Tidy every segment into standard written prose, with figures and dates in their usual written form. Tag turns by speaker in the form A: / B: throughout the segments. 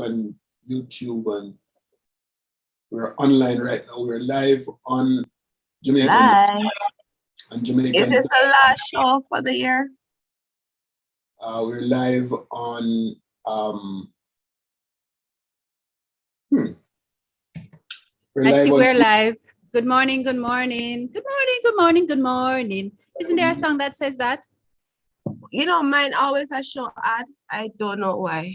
A: and YouTube, and we're online right now. We're live on Jamaican
B: Live.
A: and Jamaican.
B: Is this the last show for the year?
A: We're live on we're
C: I
A: live
C: see
A: on-
C: we're live. Good morning, good morning, good morning, good morning, good morning. Isn't there a song that says that?
B: You know, mine always a show ad. I don't know why.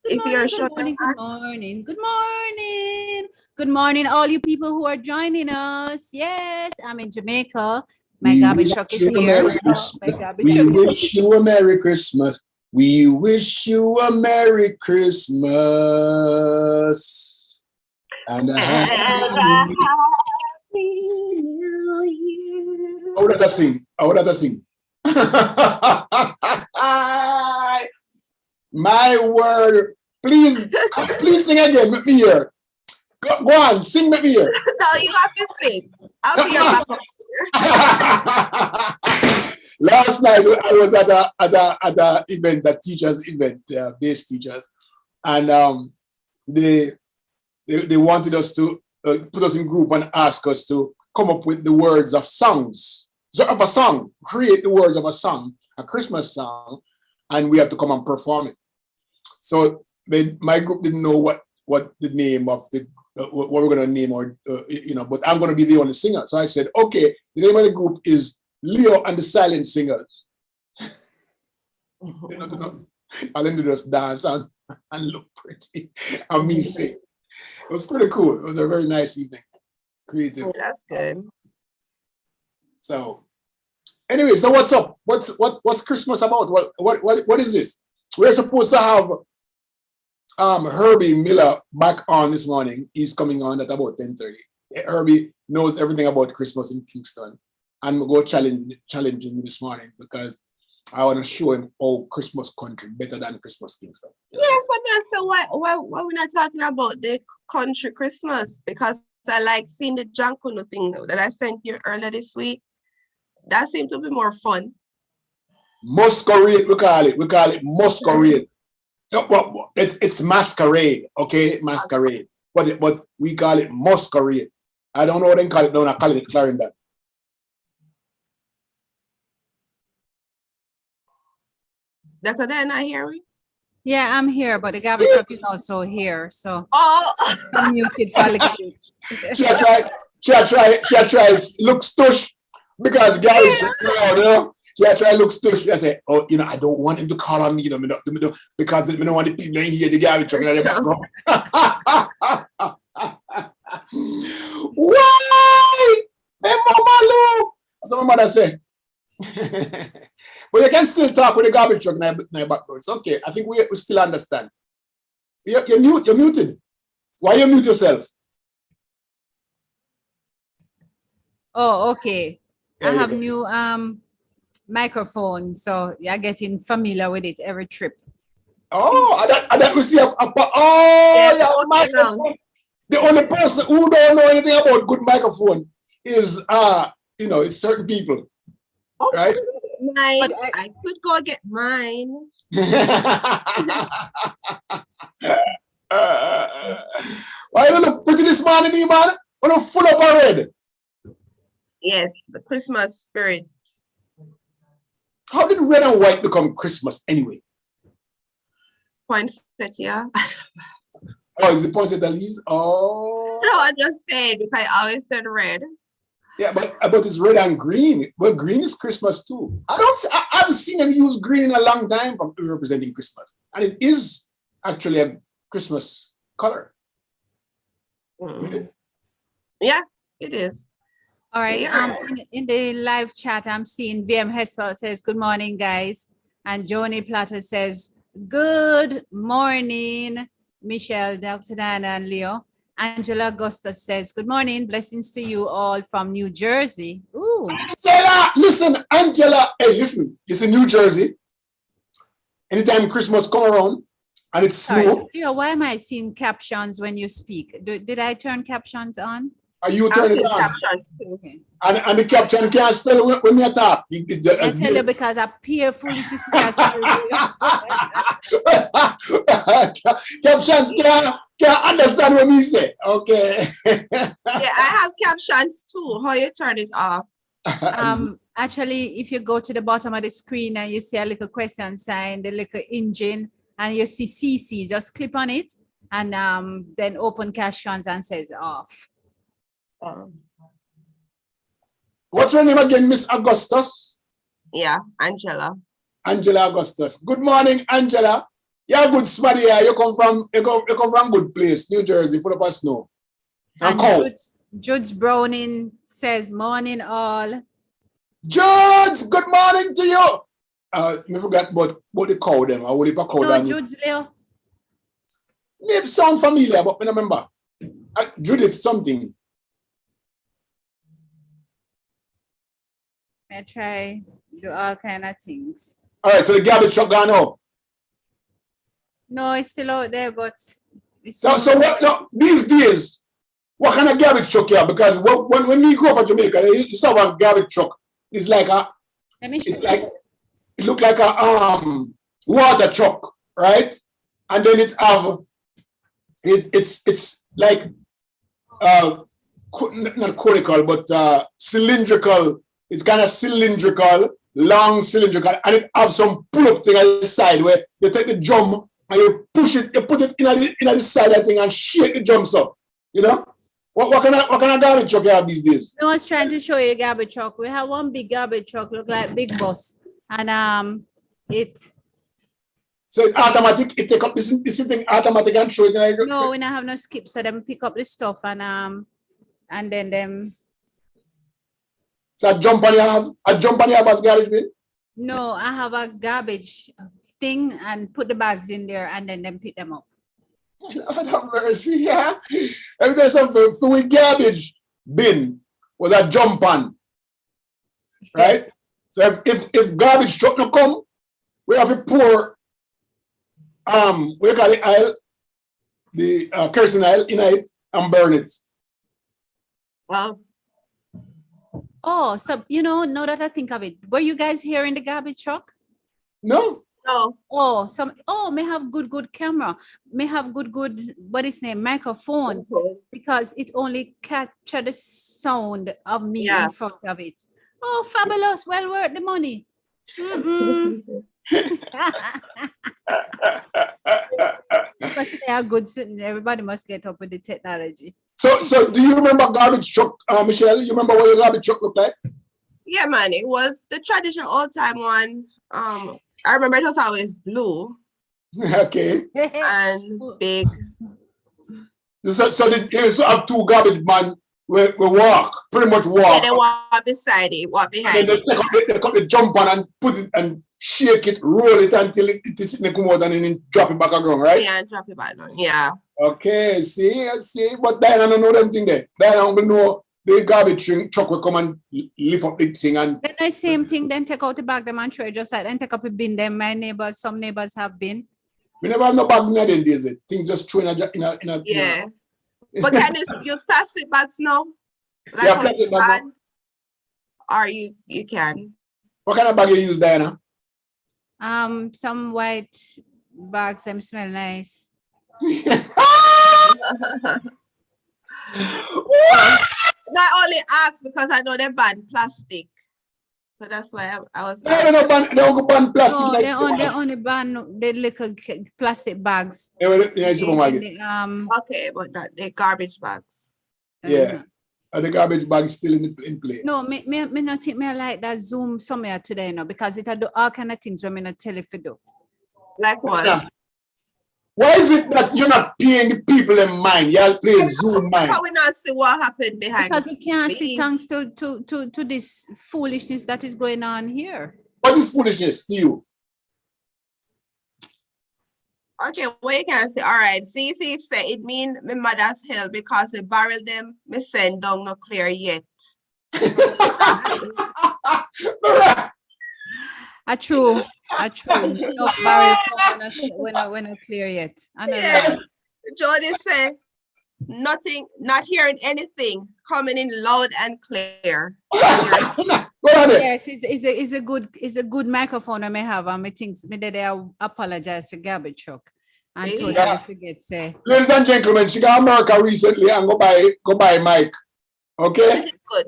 C: Good
B: If you're
C: morning,
B: showing
C: good morning,
B: ad,
C: good morning, good morning. Good morning, all you people who are joining us. Yes, I'm in Jamaica. My
A: We
C: garbage
A: wish
C: truck is
A: you a
C: here.
A: Merry
C: Oh, my
A: Christmas.
C: garbage
A: We
C: truck is
A: wish you a Merry Christmas. We wish you a Merry Christmas and a
B: and a
A: happy.
B: happy new year.
A: I would have to sing. I would have to sing. My word. Please, please sing again. Let me hear. Go on, sing with me here.
B: No, you have to sing. I'll be your backup singer.
A: Last night I was at a event, a teachers event, base teachers, and they wanted us to put us in group and ask us to come up with the words of songs. So of a song, create the words of a song, a Christmas song, and we have to come and perform it. So my group didn't know what the name of the what we're going to name, or but I'm going to be the only singer. So I said, okay, the name of the group is Leo and the Silent Singers. They don't do nothing. All them do just dance and look pretty and me sing. It was pretty cool. It was a very nice evening. Creative.
B: Oh, that's good.
A: So anyway, so what's up? What's Christmas about? What is this? We're supposed to have Herbie Miller back on this morning. He's coming on at about 10:30. Herbie knows everything about Christmas in Kingston. And we'll go challenging me this morning because I want to show him how Christmas country better than Christmas Kingston.
B: Yes, but that's so why we're not talking about the country Christmas? Because I like seeing the Jankuno thing that I sent you earlier this week. That seemed to be more fun.
A: Masquerade, we call it. We call it masquerade. No, well, it's masquerade, okay? Masquerade. But we call it masquerade. I don't know what they call it. I call it Clarendon.
B: Dr. Dan, not hear me?
C: Yeah, I'm here, but the garbage truck is also here. So
B: Oh,
C: I'm muted for a little bit.
A: She try look stush because guys, she try look stush. I say, oh, I don't want him to call on me, because we don't want the people in here, the garbage truck in the background. Why? Hey, Mama Lou. That's what my mother say. But you can still talk with the garbage truck in the background. It's okay. I think we still understand. You're muted. Why you mute yourself?
C: Oh, okay.
A: There
C: I
A: you
C: have
A: go.
C: new microphone, so you're getting familiar with it every trip.
A: Oh, I don't see
B: yes,
A: yeah,
B: okay,
A: microphone. The only person who don't know anything about good microphone is it's certain people, right?
B: mine.
C: But
B: I could go get mine.
A: Why you look pretty this morning, man? You look full up already.
B: Yes, the Christmas spirit.
A: How did red and white become Christmas anyway?
B: Poinsettia.
A: Oh, is the poinsettia leaves? Oh,
B: No, I just said because I always said red.
A: yeah, but it's red and green. Well, green is Christmas too. I haven't seen them use green in a long time for representing Christmas, and it is actually a Christmas color.
B: Yeah, it is.
C: all right.
B: Yeah.
C: In the live chat, I'm seeing VM Hespel says, good morning, guys. And Joni Platter says, good morning, Michelle, Dr. Diana, and Leo. Angela Augusta says, good morning, blessings to you all from New Jersey. Ooh.
A: Angela, listen, Angela. Hey, listen, it's in New Jersey. Anytime Christmas come around and it's
C: Sorry,
A: snow.
C: Leo, why am I seeing captions when you speak? Did I turn captions on?
A: And you
B: I've
A: turn it
B: seen
A: on.
B: captions too.
C: Okay.
A: And the caption can't spell when me talk.
C: I tell you because I peer foolishness. Can
A: Captions can't understand what me say. Okay.
B: Yeah, I have captions too. How you turn it off?
C: Actually, if you go to the bottom of the screen and you see a little question sign, the little engine, and you see CC, just click on it and then open captions and says off.
A: What's your name again, Miss Augustus?
B: Yeah, Angela.
A: Angela Augustus. Good morning, Angela. You're a good smarty. Yeah. You come from good place, New Jersey, full of snow. And cold.
C: Judge Browning says morning all.
A: Judge, good morning to you. I forgot about the cow them. I will leave a cow
C: No,
A: down.
C: Judge Leo.
A: Name sound familiar, but I don't remember. Judith something.
C: I try do all kind of things.
A: All right, so the garbage truck gone out.
C: No, it's still out there, but it's
A: So what? No, these days, what kind of garbage truck you have? Because when we grew up in Jamaica, you saw one garbage truck. It's like
C: let me show
A: it's
C: you.
A: like it looked like a water truck, right? And then it's like not conical but cylindrical. It's kind of cylindrical, long cylindrical, and it have some pull-up thing on the side where you take the drum and you push it, you put it in the side of the thing and shake the drums up. You know? What kind of garbage truck you have these days?
C: I was trying to show you a garbage truck. We have one big garbage truck, look like big bus, and it.
A: So it's automatic. It take up this thing automatic and show it.
C: No, we don't have no skip, so them pick up the stuff and then them.
A: So a jump on you have as garbage bin?
C: No, I have a garbage thing and put the bags in there and then them pick them up.
A: Lord have mercy, yeah. If there's something for we garbage bin was a jump on, right? So if garbage truck no come, we have to pour we call it oil, the kerosene oil in it and burn it.
B: Well,
C: Oh, so now that I think of it, were you guys here in the garbage truck?
A: No?
B: no.
C: May have good camera, may have good what is name microphone, because it only capture the sound of me
B: Yeah.
C: in front of it. Oh, fabulous! Well worth the money. Because they are good. Everybody must get up with the technology.
A: So do you remember garbage truck, Michelle? You remember what your garbage truck looked like?
B: Yeah, man, it was the traditional old time one. I remember it was always blue
A: Okay.
B: and big.
A: So they used to have two garbage man we walk, pretty much
B: Yeah,
A: walk.
B: they walk beside it, walk
A: And
B: behind
A: then
B: it.
A: they come the jump on and put it and shake it, roll it until it is sitting come out and then drop it back on ground, right?
B: Yeah, and drop it back down. Yeah.
A: Okay, see. But Diana don't know them thing there. Diana will know the garbage truck will come and lift up the thing and
C: Then the same thing, then take out the bag, them and throw it just like, then take up a bin, then some neighbors have bin.
A: we never have no bag in them days. Things just throw in a
B: Yeah. But can you use plastic bags now? Like
A: Yeah,
B: how
A: plastic
B: it's
A: bag
B: banned? Or you can.
A: What kind of bag you use, Diana?
C: Some white bags, them smell nice.
B: No, I only asked because I know they ban plastic. So that's why I was
A: They don't go ban plastic.
C: No,
A: like
C: they only ban the little plastic bags.
A: in supermarket.
B: okay, but that they garbage bags.
A: Yeah. And the garbage bag is still in play.
C: No, me not think me like that Zoom somewhere today, because it do all kind of things when me not tell if you do.
B: Like what?
A: Yeah. Why is it that you're not paying the people in mind? Y'all play Zoom mind.
B: How we not see what happened behind?
C: Because we can't see
B: the-
C: thanks to this foolishness that is going on here.
A: What is foolishness to you?
B: Okay, well you can say, all right, CC say it mean my mother's hell because they buried them, me send down no clear yet.
C: A true. No barrel when not clear yet. I know
B: Yeah.
C: that.
B: Jody say, Nothing, not hearing anything, coming in loud and clear.
A: Go on it.
C: Yes, it's a good microphone I may have. And I think me that I apologize for garbage truck and totally
A: Yeah.
C: forget say.
A: Ladies and gentlemen, she got America recently and go buy Mike. Okay?
B: It is good.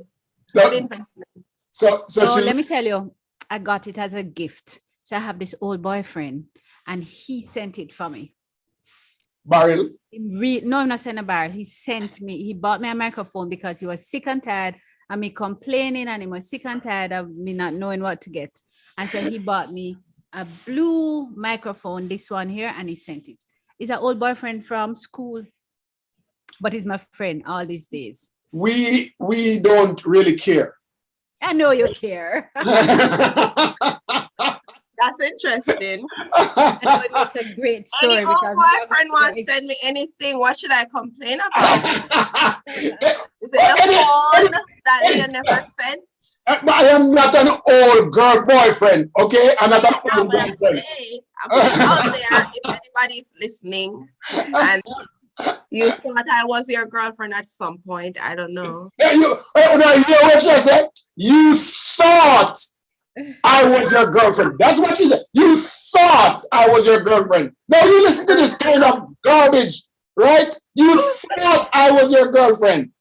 A: So,
B: Good investment.
A: so
C: So
A: she
C: let me tell you, I got it as a gift. So I have this old boyfriend and he sent it for me.
A: barrel.
C: No, I'm not saying a barrel. He bought me a microphone because he was sick and tired of me complaining and he was sick and tired of me not knowing what to get. And so he bought me a blue microphone, this one here, and he sent it. He's an old boyfriend from school, but he's my friend all these days.
A: We don't really care.
C: I know you care.
B: That's interesting.
C: I know it makes a great story
B: Any
C: because
B: boyfriend wants to send me anything, what should I complain about? Is it the phone that you never sent?
A: I am not an old girl boyfriend, okay? I'm not an
B: That's
A: old
B: what I'm
A: boyfriend.
B: saying. I'm putting it out there if anybody's listening and you thought I was your girlfriend at some point. I don't know.
A: Yeah, you know what you said? You thought I was your girlfriend. That's what you said. You thought I was your girlfriend. Now you listen to this kind of garbage, right? You thought I was your girlfriend,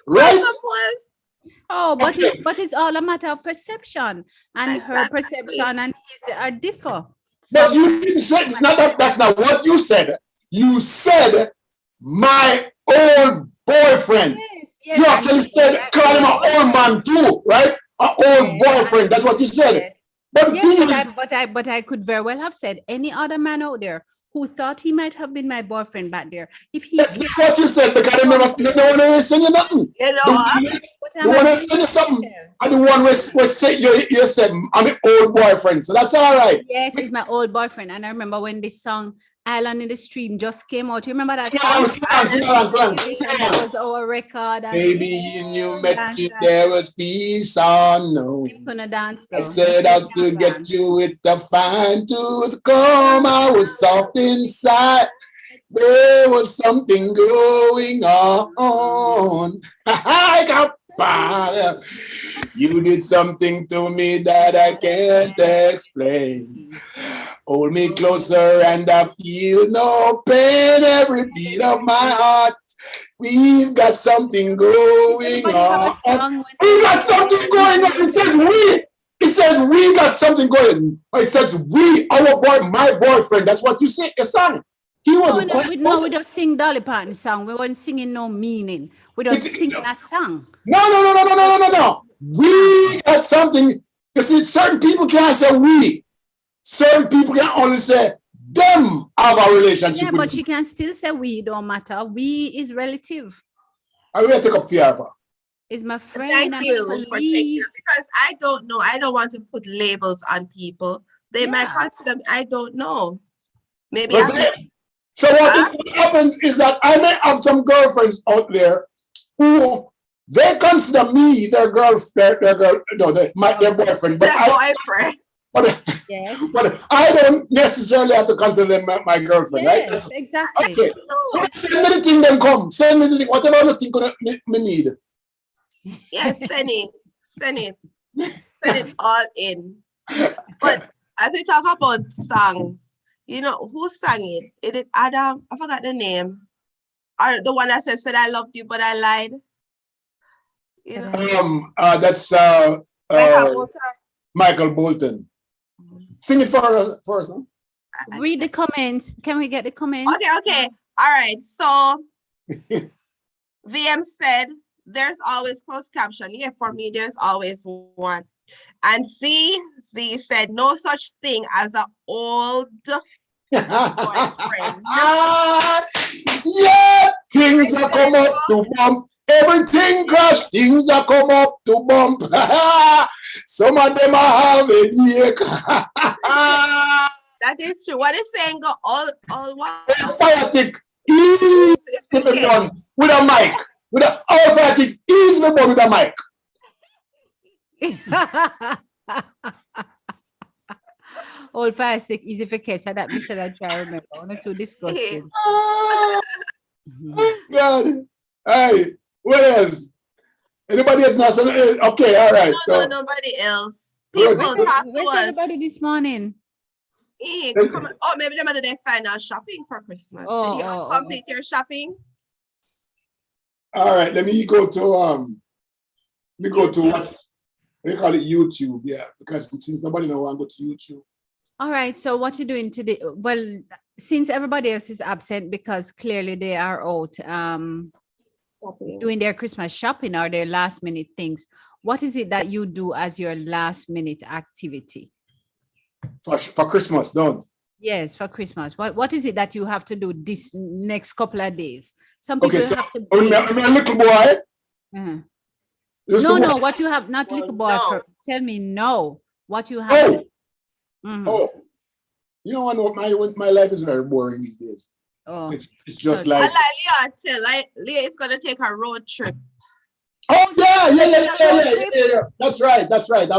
A: right?
C: Oh, but it's all a matter of perception, and her perception and his are differ.
A: But you didn't say it's not that. That's not what you said. You said my old boyfriend.
C: Yes,
A: You actually said call him an old man too, right? An old boyfriend. That's what you said.
C: Yes.
A: But the
C: Yes,
A: thing is,
C: but I could very well have said any other man out there who thought he might have been my boyfriend back there. If he
A: that's not what you said because I never, no one else saying nothing.
B: You know what?
A: The one else saying something. And the one was say you said I'm an old boyfriend, so that's all right.
C: Yes, he's my old boyfriend, and I remember when this song "Island in the Stream" just came out. You remember that
A: Sing
C: song?
A: along.
C: That was our record. And
A: Baby, you met me, there was peace unknown.
C: Him couldn't dance
A: I
C: though.
A: set out to get you with a fine tooth comb. I was soft inside. There was something going on. I got fire. You did something to me that I can't explain. Hold me closer and I feel no pain. Every beat of my heart. We've got something going
C: Everybody have a
A: on.
C: song when
A: We got something going on. It says we. It says we got something going. It says we, our boy, my boyfriend. That's what you say. Your song. He was
C: No, we don't sing Dolly Parton song. We weren't singing no meaning. We don't sing a song.
A: No. We got something. You see, certain people can't say we. Certain people can only say them have a relationship
C: Yeah,
A: with
C: but
A: you.
C: she can still say we, don't matter. We is relative.
A: I will take up fear for.
C: Is my friend.
B: Thank
C: and
B: you
C: I
B: for taking
C: believe-
B: it because I don't know. I don't want to put labels on people. They might
C: Yeah.
B: consider me, I don't know. Maybe
A: But so what happens is that I may have some girlfriends out there who they consider me their boyfriend, but
B: their boyfriend.
C: Yes.
A: but I don't necessarily have to consider them my girlfriend,
C: Yes,
A: right?
C: exactly.
A: Okay. Send me the thing, then come. Send me the thing, whatever the thing me need.
B: Yes, send it. Send it all in. But as we talk about songs, you know, who sang it? Is it Adam? I forgot the name. Or the one that said I loved you, but I lied. You know,
A: That's
B: Michael Bolton.
A: Michael Bolton. Sing it for us, huh?
C: Read the comments. Can we get the comments?
B: Okay. All right. So VM said there's always closed caption. Yeah, for me, there's always one. And Z said no such thing as an old boyfriend.
A: Yeah, things are come up to bump. Everything crash, things are come up to bump. Some of them are having headache.
B: That is true. What is saying? Go all what?
A: Fire tick, easy done with a mic. All fire ticks, easily done with a mic.
C: Old fire stick, easy for catch. That Michelle I try to remember. One or two disgusting.
A: God, God. Hey, what else? Anybody else not? Okay, all right.
B: No,
A: So
B: nobody else.
A: Good.
B: People talk to
C: Where's
B: us.
C: everybody this morning?
B: Oh, maybe they might have their final shopping for Christmas.
C: Oh,
B: Did you
C: oh, oh,
B: complete your shopping?
A: all right, let me go to what
B: YouTube.
A: we call it YouTube, yeah, because since nobody know, I'm going to YouTube.
C: All right. So what you doing today? Well, since everybody else is absent because clearly they are out doing their Christmas shopping or their last minute things, what is it that you do as your last minute activity?
A: For Christmas, don't.
C: Yes, for Christmas. What is it that you have to do this next couple of days? Some
A: Okay,
C: people
A: so
C: have to
A: when
C: bake.
A: I'm a little boy.
C: Uh-huh.
A: you see
C: No,
A: what-
C: what you have, not little boy.
B: No.
C: Tell me no. What you have.
A: Oh,
C: Mhm.
A: oh. You know, I know my life is very boring these days.
C: Oh.
A: It's just
C: So-
B: I
A: like,
B: like Leah is gonna take a road trip.
A: oh yeah.
C: road trip?
A: Yeah. That's right.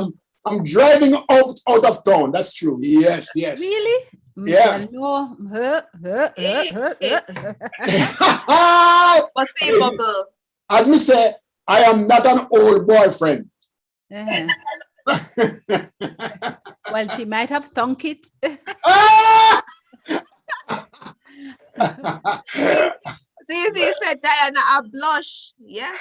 A: I'm driving out of town. That's true. Yes.
C: Really?
A: Yeah.
C: Michelle, no.
B: But say bubble.
A: As me say, I am not an old boyfriend.
C: Uh-huh. Well, she might have thunk it.
A: Ah!
B: See, said Diana, I blush. Yeah.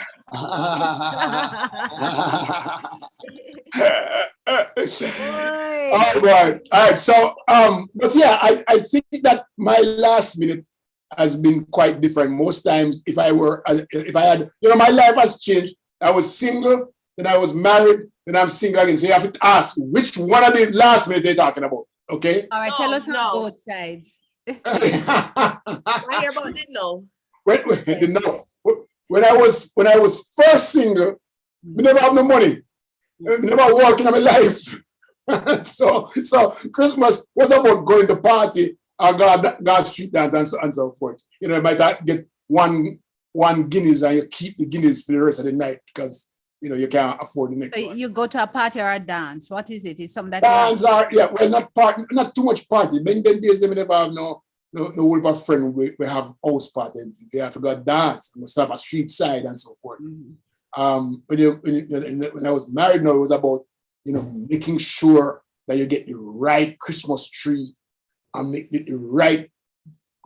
C: Boy.
A: All right. So, but yeah, I think that my last minute has been quite different. Most times, if I had, my life has changed. I was single, then I was married, then I'm single again. So you have to ask which one of the last minute they're talking about. Okay.
C: All right,
B: No,
C: tell us on
B: no.
C: both sides.
B: I hear about it now.
A: when I was first single, we never have no money. Never work in my life. so Christmas was about going to party or go street dance and so forth. You might get one guineas and you keep the guineas for the rest of the night because you can't afford the next
C: So
A: one.
C: you go to a party or a dance. What is it? Is something that you have
A: Dance are not too much party. But in them days they never have no group of friend we have house parties. They have to go dance and stop a street side and so forth.
C: Mhm.
A: When I was married, now it was about making sure that you get the right Christmas tree and make the right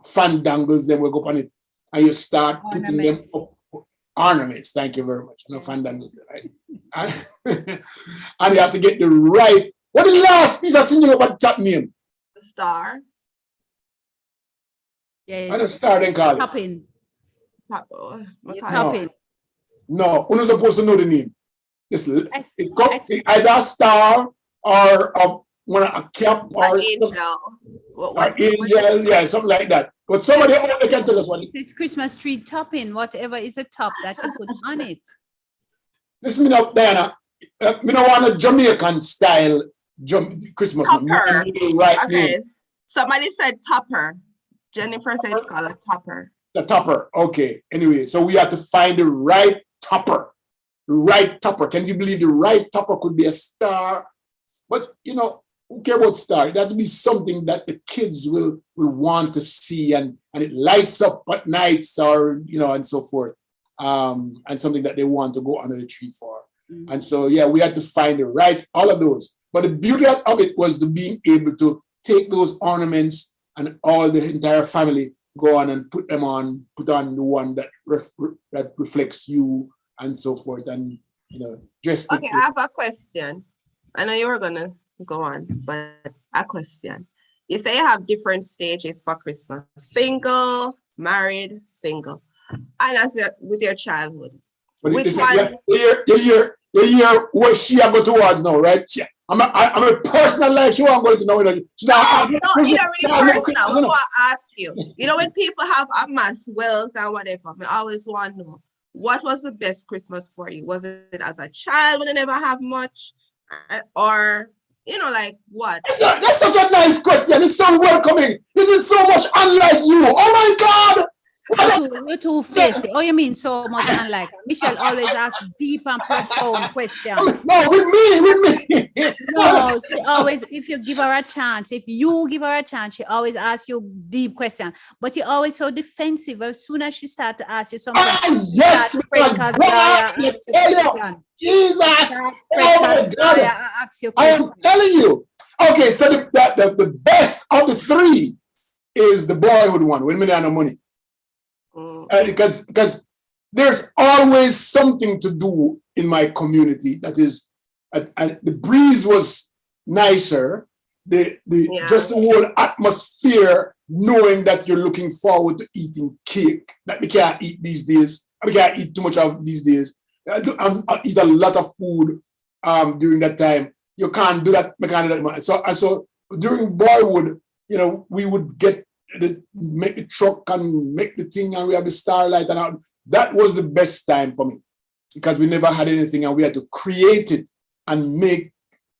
A: fandangles. Then we go on it and you start putting them
C: Ornaments.
A: up. Ornaments. Thank you very much. No
C: Yes.
A: fandangles, right? And you have to get the right. What the last piece of singing about that name?
B: The star.
C: Yeah,
A: I don't start and call it.
C: topping.
B: You
C: Topping.
A: No, you're not supposed to know the name. It's either a star or a cap or
B: An angel. What
A: angel, yeah, something like that. But somebody only can tell us what it is.
C: It's Christmas tree topping, whatever is a top that you put on it.
A: Listen me now, Diana. Me don't want a Jamaican style Christmas.
B: Topper.
A: Right
B: Okay.
A: name.
B: Somebody said topper. Jennifer said it's called a topper.
A: The topper. Okay. Anyway, so we have to find the right topper. The right topper. Can you believe the right topper could be a star? But who care about star? It has to be something that the kids will want to see and it lights up at nights or and so forth. And something that they want to go under the tree for.
C: Mhm.
A: And so we had to find all of those. But the beauty of it was being able to take those ornaments and all the entire family go on and put on the one that reflects you and so forth, and just
B: Okay, I have a question. I know you were gonna go on, but a question. You say you have different stages for Christmas: single, married, single, and as with your childhood.
A: But
B: Which
A: it's
B: one?
A: You hear where she go towards now, right? I'm a personal life. She won't go to know.
B: No, it's not really personal. I want to ask you. When people have amassed wealth and whatever, I always want to know what was the best Christmas for you? Was it as a child when you never have much, or like what?
A: That's such a nice question. It's so welcoming. This is so much unlike you. Oh my God!
C: You're too facey. Oh, you mean so much unlike her. Michelle always asks deep and profound questions.
A: No, with me.
C: No, she always, if you give her a chance, she always asks you deep question. But you're always so defensive. As soon as she start to ask you something,
A: Yes,
C: start
A: because
C: fresh 'cause
A: God,
C: lawyer
A: I
C: asks you
A: tell you,
C: question.
A: Jesus,
C: Start
A: oh
C: fresh 'cause
A: my God,
C: lawyer asks you
A: I am
C: question.
A: telling you. Okay, so the best of the three is the boyhood one, when me no money. Because there's always something to do in my community that is, the breeze was nicer, just the whole atmosphere, knowing that you're looking forward to eating cake that we can't eat these days. We can't eat too much of these days. I eat a lot of food during that time. You can't do that. We can't do that much. So during boyhood, we would make the truck and make the thing, and we have the starlight, and all. That was the best time for me, because we never had anything, and we had to create it and make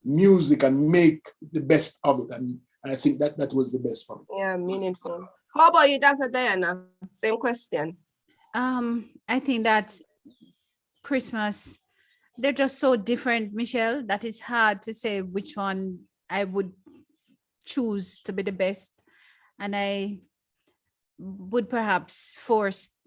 A: music and make the best of it, and I think that was the best for me.
B: Yeah, meaningful. How about you, Dr. Diana? Same question.
C: I think that Christmas, they're just so different, Michelle, that it's hard to say which one I would choose to be the best. And I would perhaps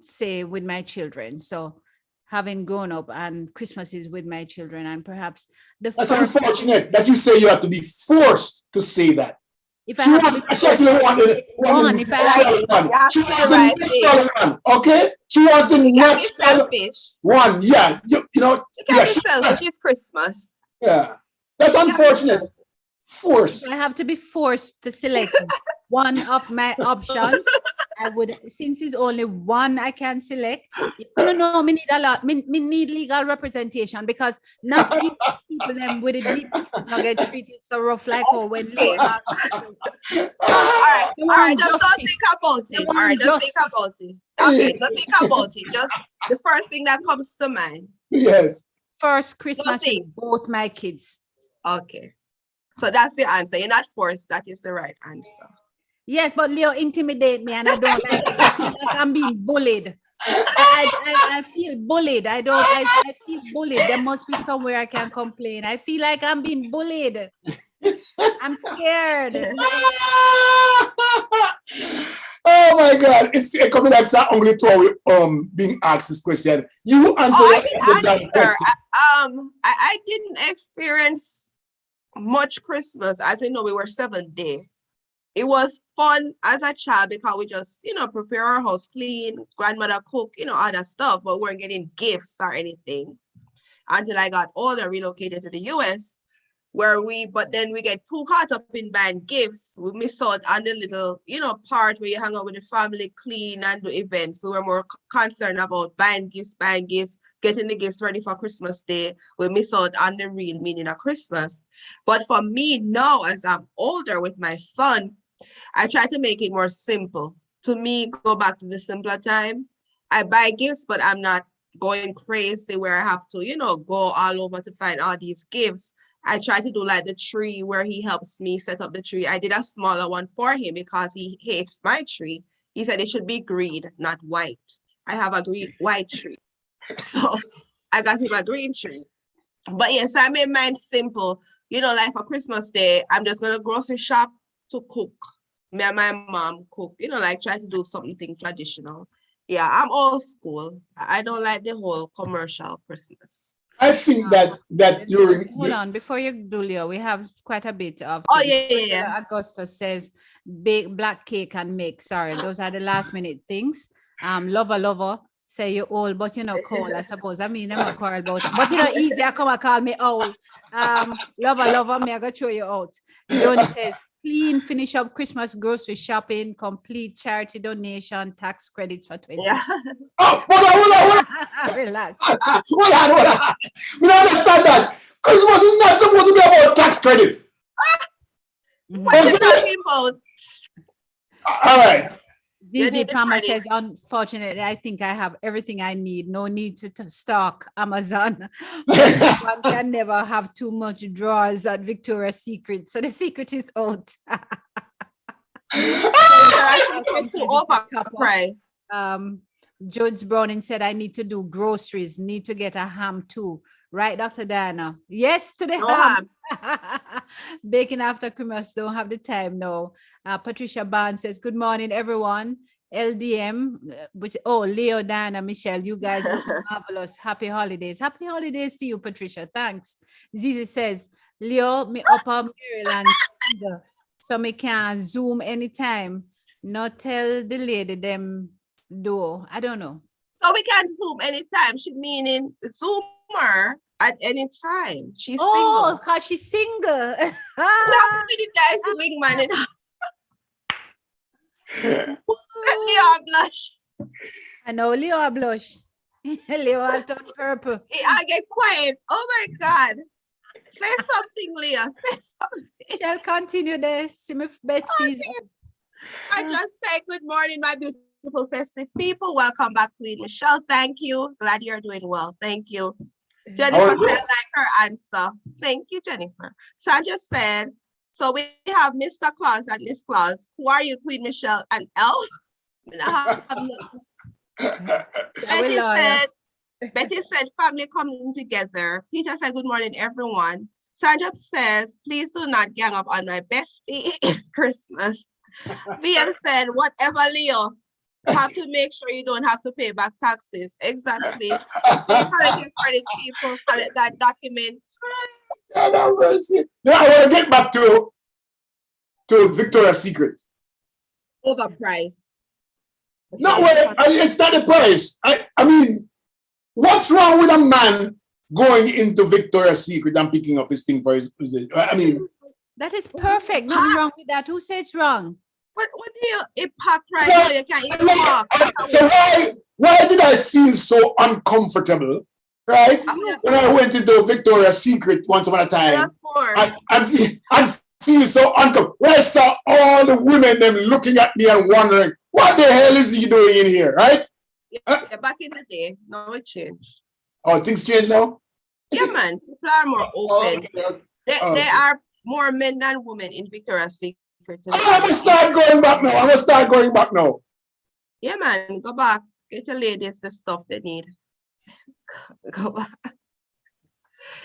C: say with my children. So having grown up, and Christmas is with my children, and perhaps
A: That's unfortunate that you say you have to be forced to say that.
C: If I have to be forced to pick one, if I have
A: she was the natural one, okay? She was the natural one, yeah. You know,
B: you can't be selfish. It's Christmas.
A: Yeah, that's unfortunate. Force.
C: If I have to be forced to select one of my options, I would, since it's only one I can select. No, me need a lot. Me need legal representation, because not people them with it not get treated so rough like when Leo.
B: All right, just don't think about it. All right, just think about it. Okay, don't think about it. Just the first thing that comes to mind.
A: Yes.
C: First Christmas with both my kids.
B: Okay. So that's the answer. You're not forced. That is the right answer.
C: Yes, but Leo intimidate me, and I don't like it. I feel like I'm being bullied. I feel bullied. I feel bullied. There must be somewhere I can complain. I feel like I'm being bullied. I'm scared.
A: Oh my God! It's coming like that only to being asked this question. You answer.
B: I didn't experience much Christmas, as you know, we were 7 days. It was fun as a child because we just, prepare our house clean, grandmother cook, other stuff, but we weren't getting gifts or anything until I got older, relocated to the US, but then we get too caught up in buying gifts. We miss out on the little, part where you hang out with the family, clean and do events. We were more concerned about buying gifts, getting the gifts ready for Christmas Day. We miss out on the real meaning of Christmas. But for me now, as I'm older with my son, I try to make it more simple. To me, go back to the simpler time. I buy gifts, but I'm not going crazy where I have to, go all over to find all these gifts. I try to do like the tree where he helps me set up the tree. I did a smaller one for him because he hates my tree. He said it should be green, not white. I have a white tree. So I got him a green tree. But yes, I made mine simple. Like for Christmas Day, I'm just going to grocery shop to cook. Me and my mom cook, try to do something traditional. Yeah, I'm old school. I don't like the whole commercial Christmas.
A: I think that during.
C: Hold on, before you do, Leo, we have quite a bit of.
B: Oh yeah.
C: Augustus says bake black cake and make. Sorry, those are the last minute things. Lover. Say you're old, but cold, I suppose. I mean, I'm not quarrel about it. But easier come and call me old. Lover, me I go throw you out. Johnny says, clean, finish up Christmas grocery shopping, complete charity donation, tax credits for 20.
B: Yeah.
A: Oh, hold on.
C: Relax.
A: Hold on. We don't understand that. Christmas is not supposed to be about tax credits.
B: What are you talking about?
A: All right.
C: Dizzy Palmer says, unfortunately, I think I have everything I need. No need to stock Amazon. One can never have too much drawers at Victoria's Secret. So the secret is out. George Browning said, I need to do groceries, need to get a ham too. Right, Dr. Diana? Yes, to the ham. Baking after Christmas, don't have the time now. Patricia Barnes says, good morning, everyone. LDM, which, oh, Leo, Dana, Michelle, you guys look marvelous. Happy holidays. Happy holidays to you, Patricia. Thanks. Zizi says, Leo, me upper Maryland, so me can Zoom anytime. Not tell the lady them do. I don't know.
B: So we can Zoom anytime. She meaning Zoomer at any time. She's
C: Oh,
B: single.
C: because she's single.
B: We have to be the nice wingman in Leo blush.
C: I know Leo blush. Leo all turn purple.
B: I get quiet. Oh my God. Say something, Leo. Say something.
C: Shall continue this. See me Betsy.
B: I just say good morning, my beautiful festive people. Welcome back, Queen Michelle. Thank you. Glad you're doing well. Thank you. Jennifer said like her answer. Thank you, Jennifer. Sandra said, so we have Mr. Claus and Miss Claus. Who are you, Queen Michelle and Elle? Betty said, family coming together. Peter said, good morning, everyone. Sandra says, please do not gang up on my bestie. It's Christmas. VM said, whatever, Leo. Have to make sure you don't have to pay back taxes. Exactly. Don't collect your credit, people. Collect that document.
A: God have mercy. Now I want to get back to Victoria's Secret.
B: Overpriced.
A: No, it's not the price. I mean, what's wrong with a man going into Victoria's Secret and picking up his thing for his I mean,
C: that is perfect. Nothing wrong with that. Who said it's wrong?
B: What do you impact right now? You can't even walk.
A: So why did I feel so uncomfortable? Right? When I went into Victoria's Secret once upon a time, I feel so uncomfortable. When I saw all the women them looking at me and wondering, what the hell is he doing in here, right?
B: Yeah, back in the day, no, it changed.
A: Oh, things change now?
B: Yeah, man. People are more open.
A: Okay.
B: There are more men than women in Victoria's Secret.
A: I'm gonna start going back now.
B: Yeah, man. Go back. Get the ladies the stuff they need. Go back.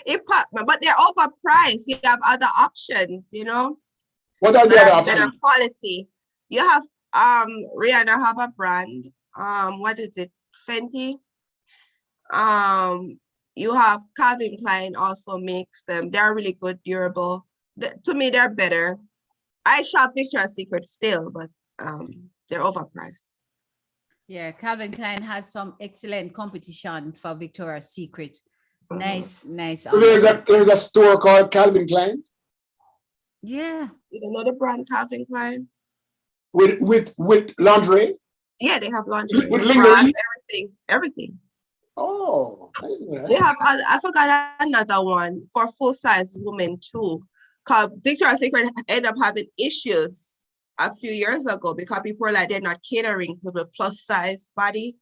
B: But they're overpriced. You have other options, you know.
A: What are the other
B: Better
A: options?
B: quality. You have Rihanna have a brand. What is it? Fenty. You have Calvin Klein also makes them. They're really good, durable. To me, they're better. I shop Victoria's Secret still, but they're overpriced.
C: Yeah, Calvin Klein has some excellent competition for Victoria's Secret. Nice.
A: So there's a store called Calvin Klein.
C: Yeah.
B: You don't know the brand Calvin Klein?
A: With lingerie?
B: Yeah, they have lingerie,
A: With
B: bras,
A: lingerie?
B: everything.
A: Oh, I didn't know that.
B: They have, I forgot another one for full-size women too. Because Victoria's Secret ended up having issues a few years ago because people were like, they're not catering to the plus-size body.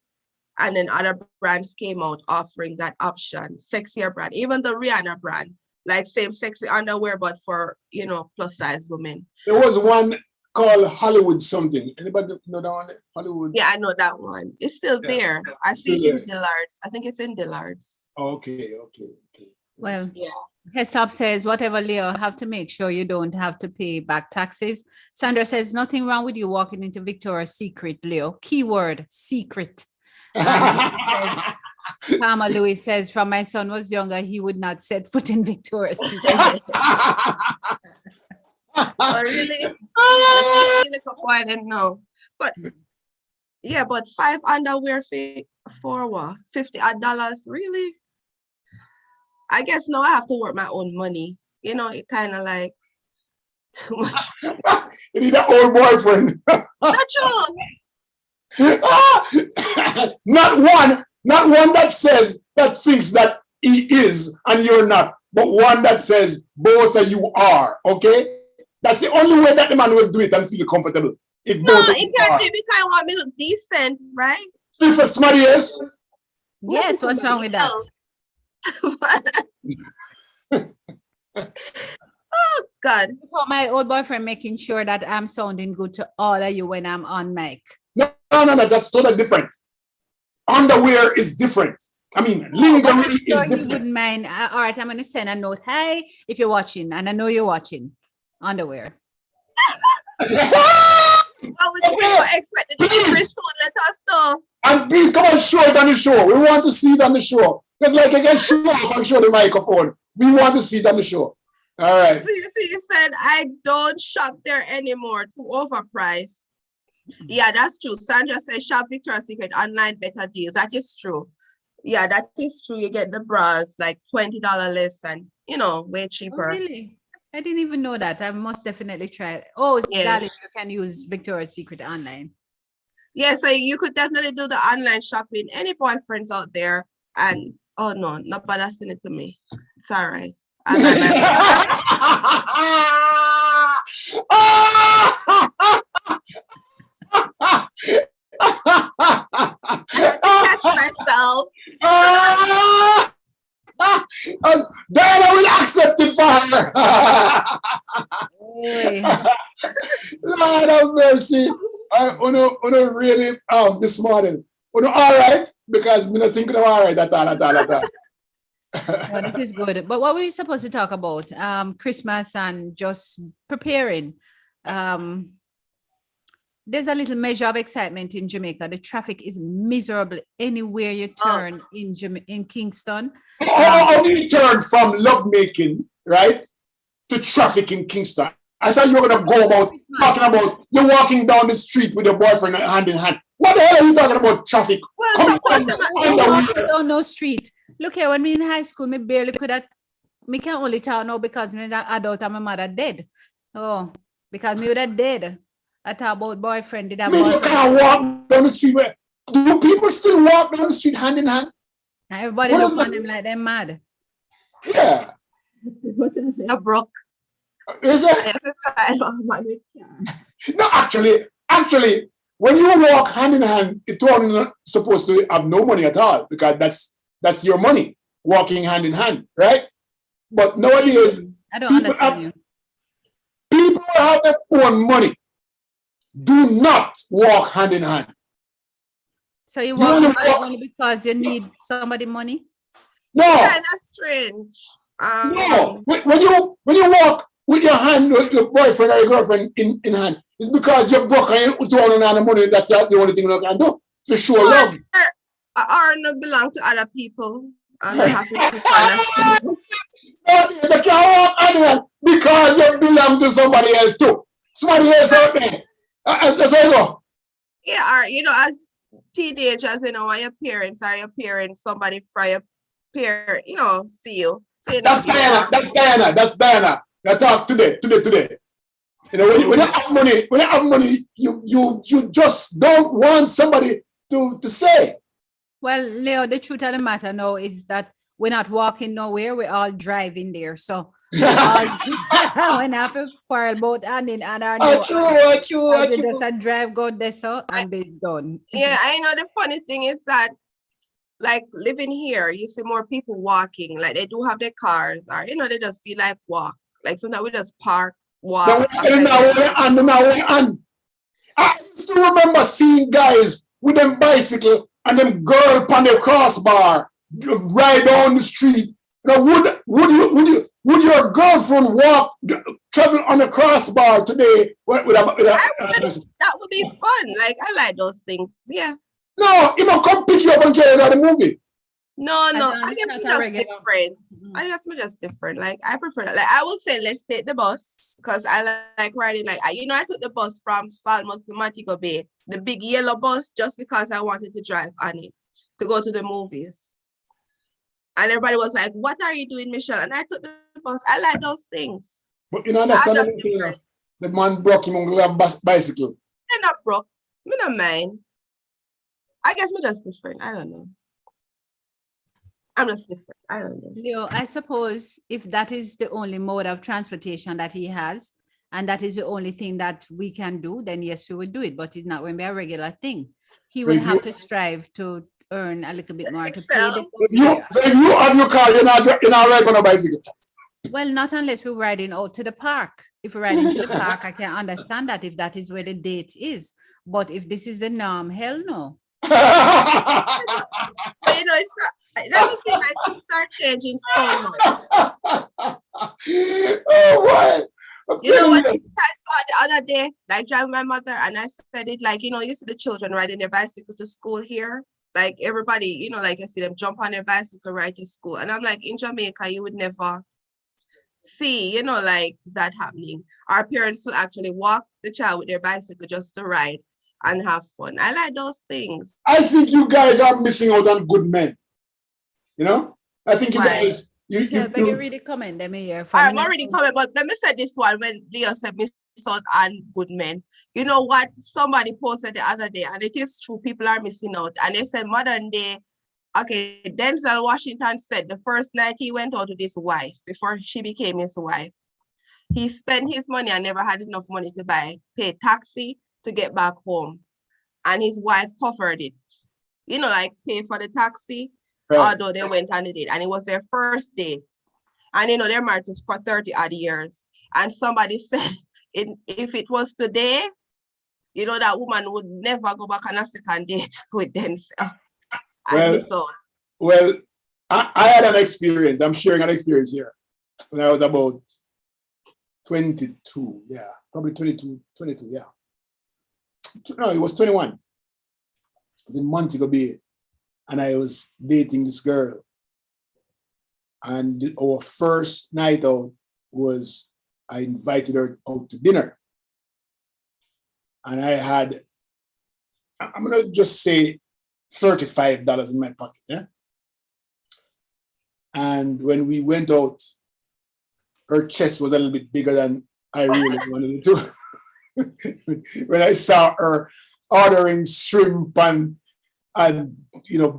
B: And then other brands came out offering that option, sexier brand, even the Rihanna brand, like same sexy underwear, but for, you know, plus-size women.
A: There was one called Hollywood something. Anybody know that one? Hollywood?
B: Yeah, I know that one. It's still there. I see it in Dillard's. I think it's in Dillard's.
A: Okay.
C: Well,
B: Yeah.
C: Heslop says, whatever, Leo, have to make sure you don't have to pay back taxes. Sandra says, nothing wrong with you walking into Victoria's Secret, Leo. Keyword, secret. Palmer Lewis says, from my son was younger, he would not set foot in Victoria's Secret.
B: Oh, really? I didn't know. But yeah, but 5 underwear for what? $50 really? I guess now I have to work my own money. You know, it kind of like too much.
A: You need an old boyfriend.
B: Not true.
A: Not one that thinks that he is and you're not, but one that says both of you are. Okay, that's the only way that the man will do it and feel comfortable. If
B: No,
A: both of
B: it
A: you
B: can't
A: are.
B: be because I want me to look decent, right?
A: Speak for somebody else.
C: Yes, what's wrong with that?
B: Oh God.
C: For my old boyfriend making sure that I'm sounding good to all of you when I'm on mic.
A: No, that's totally different. Underwear is different. I mean, lingering
C: I'm
A: is
C: sure he
A: different.
C: wouldn't mind. All right, I'm going to send a note. Hi, if you're watching, and I know you're watching. Underwear.
B: But we don't expect the delivery soon. Let us know.
A: And please come and show it on the show. We want to see it on the show. Just like I can show up and show the microphone. We want to see it on the show. All right.
B: You said I don't shop there anymore. Too overpriced. Yeah, that's true. Sandra says shop Victoria's Secret online, better deals. That is true. Yeah, that is true. You get the bras like $20 less and way
C: Oh,
B: cheaper.
C: really? I didn't even know that. I must definitely try it. Oh,
B: Yes.
C: darling, you can use Victoria's Secret online.
B: Yeah, so you could definitely do the online shopping. Any boyfriends out there? And oh no, not bother send it to me. It's all right. I got catch myself.
A: Diana will accept it for her.
C: Oy.
A: Lord have mercy. Uno really this morning. Uno all right because me not thinking of all right at all.
C: Oh, this is good. But what were we supposed to talk about? Christmas and just preparing. There's a little measure of excitement in Jamaica. The traffic is miserable anywhere you turn in Kingston.
A: How do you turn from lovemaking, right, to traffic in Kingston? I thought you were gonna go about talking about you're walking down the street with your boyfriend hand in hand. What the hell are you talking about traffic?
B: Well,
A: Come
B: suppose
A: on,
C: I don't know street. Look here, when we in high school, me barely could have, me can only tell now because me that adult and my mother dead. Oh, because me would have dead. I talk about boyfriend, did have
A: you
C: boyfriend.
A: can't walk down the street. Do people still walk down the street hand in hand?
C: And everybody
A: What
C: look
A: is
C: on
A: that?
C: them like they're mad.
A: Yeah.
B: a broke.
A: Is it? No, actually, when you walk hand in hand, it's not supposed to have no money at all because that's your money, walking hand in hand, right? But nowadays,
C: I don't
A: people
C: understand you.
A: people who have their own money do not walk hand in hand.
C: So you
A: wanna
C: walk
A: walk-
C: only because you need somebody money?
A: No,
B: Kind of strange.
A: no. When you walk with your hand, with your boyfriend or your girlfriend in hand, it's because you're broke and you don't have the money. That's the only thing you can do to show love.
B: Or not belong to other people. And they have to keep
A: Nowadays, you can't walk hand in hand because you belong to somebody else too. Somebody else out there. That's how you go.
B: Yeah, or as teenagers, when your parents or your parents, somebody from your parent, see you. So you
A: That's
B: don't feel
A: Diana.
B: like-
A: That's Diana. That talk today. When you have money, you just don't want somebody to say.
C: Well, Leo, the truth of the matter now is that we're not walking nowhere, we're all driving there. So we all when I have to quarrel about and in and our
A: True.
C: just a drive go there so and be done.
B: Yeah, I know the funny thing is that like living here, you see more people walking, like they do have their cars, or they just feel like walk. Like sometimes we just park, walk.
A: And I used to remember seeing guys with them bicycle and them girl on the crossbar ride down the street. Now, would your girlfriend travel on a crossbar today?
B: That would be fun. Like I like those things. Yeah.
A: No, he must come pick you up and carry you to the movie.
B: No.
C: don't
B: I guess
C: understand
B: we're
C: how
B: just
C: regular.
B: different.
C: Mhm.
B: I guess we're just different. Like I prefer that. Like I would say let's take the bus because I like riding. Like I took the bus from Falmouth to Montego Bay, the big yellow bus, just because I wanted to drive on it to go to the movies. And everybody was like, "What are you doing, Michelle?" And I took the bus. I like those things.
A: But you know, understand
B: just
A: what I'm saying? The man broke him on the bicycle.
B: They're not broke. Me not mind. I guess we're just different. I don't know. I'm just different. I don't know.
C: Leo, I suppose if that is the only mode of transportation that he has, and that is the only thing that we can do, then yes, we will do it. But it's not going to be a regular thing. He will
A: If you-
C: have to strive to earn a little bit more to pay the
B: Excel.
A: If you have your car, you're not riding on a bicycle.
C: Well, not unless we're riding out to the park. If we're riding to the park, I can understand that if that is where the date is. But if this is the norm, hell no.
B: But it's not, changing so much.
A: Oh boy.
B: You know what I saw the other day? Like driving my mother, and I said it like, you see the children riding their bicycle to school here. Like everybody, like I see them jump on their bicycle ride to school. And I'm like, in Jamaica, you would never see, like that happening. Our parents will actually walk the child with their bicycle just to ride and have fun. I like those things.
A: I think you guys are missing out on good men. I think you
B: Why?
A: guys.
C: You read the comment. Let me hear.
B: I'm already coming, but let me say this one when Leo said miss out on good men. You know what? Somebody posted the other day, and it is true, people are missing out. And they said modern day, okay, Denzel Washington said the first night he went out with his wife, before she became his wife, he spent his money and never had enough money to pay taxi to get back home. And his wife covered it. Like pay for the taxi. Right. Although they went on a date, and it was their first date, and they're married for 30 odd years. And somebody said, if it was today, that woman would never go back on a second date with Denzel.
A: Well, I had an experience. I'm sharing an experience here. When I was about 22, yeah, probably 22, yeah. No, it was 21. It was in Montego Bay. And I was dating this girl. And our first night out was, I invited her out to dinner. And I had, I'm going to just say $35 in my pocket. Yeah? And when we went out, her chest was a little bit bigger than I really wanted it to. When I saw her ordering shrimp and